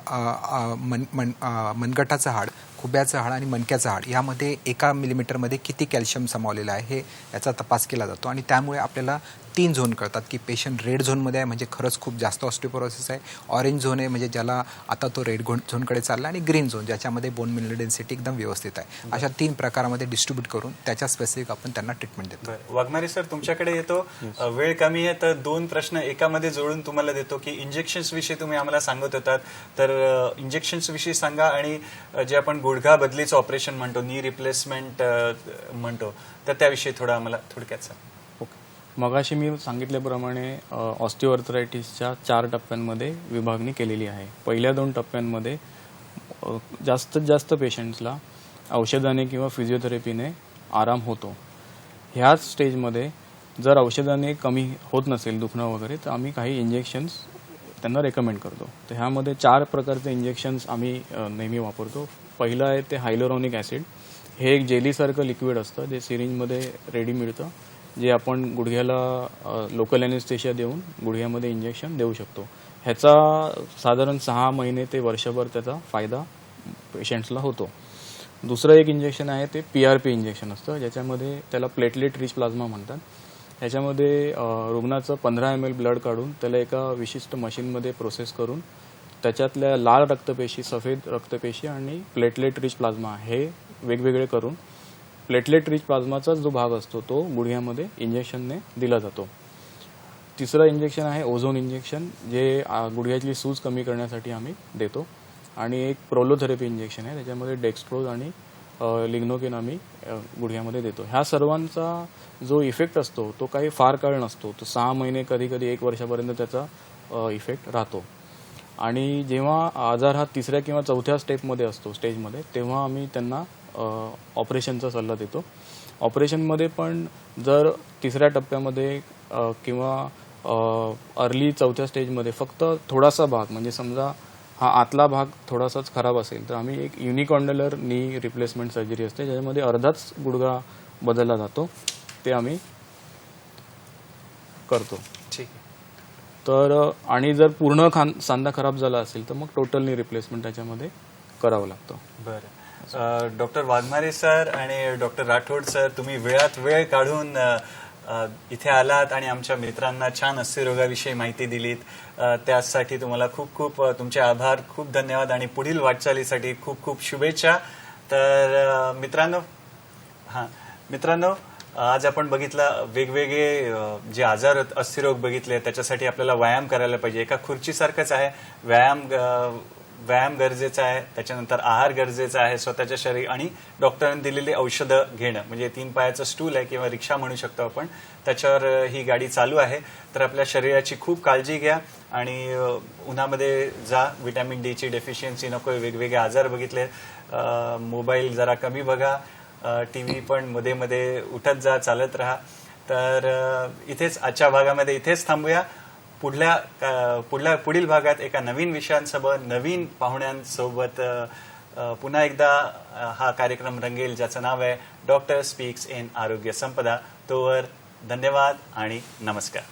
मनगटाचं हाड, खुब्याचं हाड आणि मणक्याचं हाड यामध्ये 1 मिलीमीटरमध्ये किती कॅल्शियम सामावलेलं आहे हे याचा तपास केला जातो. आणि त्यामुळे आपल्याला 3 झोन कळतात की पेशंट रेड झोनमध्ये आहे म्हणजे खरंच खूप जास्त ऑस्टिओपोरोसिस आहे, ऑरेंज झोन आहे म्हणजे ज्याला आता तो रेड झोनकडे चालला, आणि ग्रीन झोन ज्याच्यामध्ये बोन मिनरल डेन्सिटी एकदम व्यवस्थित आहे. अशा 3 प्रकारामध्ये डिस्ट्रीब्यूट करून त्याच्या स्पेसिफिक आपण त्यांना ट्रीटमेंट देतो. वाघमारे सर, तुमच्याकडे येतो. वेळ कमी आहे तर 2 प्रश्न एकामध्ये जोडून तुम्हाला देतो की इंजेक्शन्स विषयी तुम्ही आम्हाला सांगत होतात, तर इंजेक्शन्स विषयी सांगा. आणि जे आपण गुडघा बदलीचं ऑपरेशन म्हणतो, नी रिप्लेसमेंट म्हणतो, तर त्याविषयी थोडं आम्हाला थोडक्यात सांगा. मगाशी मी सांगितल्याप्रमाणे ऑस्टिओआर्थरायटिसच्या 4 टप्प्यांमध्ये विभागणी केलेली आहे. पहिल्या 2 टप्प्यांमध्ये जास्तीत जास्त पेशंट्सला औषधाने किंवा फिजिओथेरपीने आराम होतो. ह्याच स्टेजमध्ये जर औषधाने कमी होत नसेल दुखणं वगैरे तर आम्ही काही इंजेक्शन्स त्यांना रेकमेंड करतो. तर ह्यामध्ये 4 प्रकारचे इंजेक्शन्स आम्ही नेहमी वापरतो. पहिलं आहे ते हायलोरॉनिक ॲसिड. हे एक जेलीसारखं लिक्विड असतं जे सिरिंजमध्ये रेडी मिळतं, जे आपण गुडघ्याला लोकल ॲनेस्थेशिया देऊन गुडघ्यामध्ये इंजेक्शन देऊ शकतो. ह्याचा साधारण 6 महिने ते वर्षभर त्याचा फायदा पेशंट्सला होतो. दुसरं एक इंजेक्शन आहे ते PRP इंजेक्शन असतं, ज्याच्यामध्ये त्याला प्लेटलेट रिच प्लाझ्मा म्हणतात. ह्याच्यामध्ये रुग्णाचं 15 ml ब्लड काढून त्याला एका विशिष्ट मशीनमध्ये प्रोसेस करून त्याच्यातल्या लाल रक्तपेशी, सफेद रक्तपेशी आणि प्लेटलेट रिच प्लाझ्मा हे वेगवेगळे करून प्लेटलेट रिच प्लाझ्माचा जो भाग असतो तो गुडघ्यामध्ये इंजेक्शनने दिला जातो. तिसरं इंजेक्शन आहे ओझोन इंजेक्शन, जे गुडघ्यातली सूज कमी करण्यासाठी आम्ही देतो. आणि एक प्रोलोथेरपी इंजेक्शन आहे, त्याच्यामध्ये डेक्स्ट्रोज आणि लिग्नोकेन आम्ही गुडघ्यामध्ये देतो. ह्या सर्वांचा जो इफेक्ट असतो तो काही फार काळ नसतो, तो 6 महिने कधी 1 वर्षापर्यंत त्याचा इफेक्ट राहतो. आणि जेव्हा आजार हा 3ऱ्या किंवा 4थ्या स्टेपमध्ये असतो स्टेजमध्ये, तेव्हा आम्ही त्यांना ऑपरेशनचा सल्ला देतो. ऑपरेशनमध्ये पण जर 3ऱ्या टप्प्यामध्ये किंवा अर्ली 4थ्या स्टेजमध्ये फक्त थोडासा भाग म्हणजे समजा हा आतला भाग थोडासाच खराब असेल तर आम्ही एक युनिकॉन्डलर नी रिप्लेसमेंट सर्जरी असते, ज्याच्यामध्ये अर्धाच गुडघा बदलला जातो, ते आम्ही करतो. ठीक. तर आणि जर पूर्ण सांधा खराब झाला असेल तर मग टोटल नी रिप्लेसमेंट त्याच्यामध्ये करावं लागतं. बरं, डॉक्टर वाघमारे सर आणि डॉक्टर राठोड सर, तुम्ही वेळात वेळ काढून इथे आलात आणि आमच्या मित्रांना छान अस्थिरोगाविषयी माहिती दिलीत. त्यासाठी तुम्हाला खूप खूप तुमचे आभार, खूप धन्यवाद आणि पुढील वाटचालीसाठी खूप खूप शुभेच्छा. तर मित्रांनो, आज आपण बघितलं वेगवेगळे जे आजार अस्थिरोग बघितले, त्याच्यासाठी आपल्याला व्यायाम करायला पाहिजे. एका खुर्चीसारखंच आहे व्यायाम गरजेचा आहे, त्याच्यानंतर आहार गरजेचा आहे, स्वतःच्या शरीर आणि डॉक्टरांनी दिलेली औषधं घेणं, म्हणजे 3 पायाचं स्टूल आहे किंवा रिक्षा म्हणू शकतो आपण, त्याच्यावर ही गाडी चालू आहे. तर आपल्या शरीराची खूप काळजी घ्या आणि उन्हामध्ये जा, व्हिटॅमिन डीची डेफिशियन्सी नको, वेगवेगळे आजार बघितले, मोबाईल जरा कमी बघा, TV पण मध्ये मध्ये उठत जा, चालत राहा. तर इथेच आजच्या भागामध्ये इथेच थांबूया. पुढील भागात एका नवीन विषयांसोबत, नवीन पाहुण्यांसोबत पुन्हा एकदा हा कार्यक्रम रंगेल, ज्याचं नाव आहे डॉक्टर स्पीक्स इन आरोग्य संपदा. तोवर धन्यवाद आणि नमस्कार.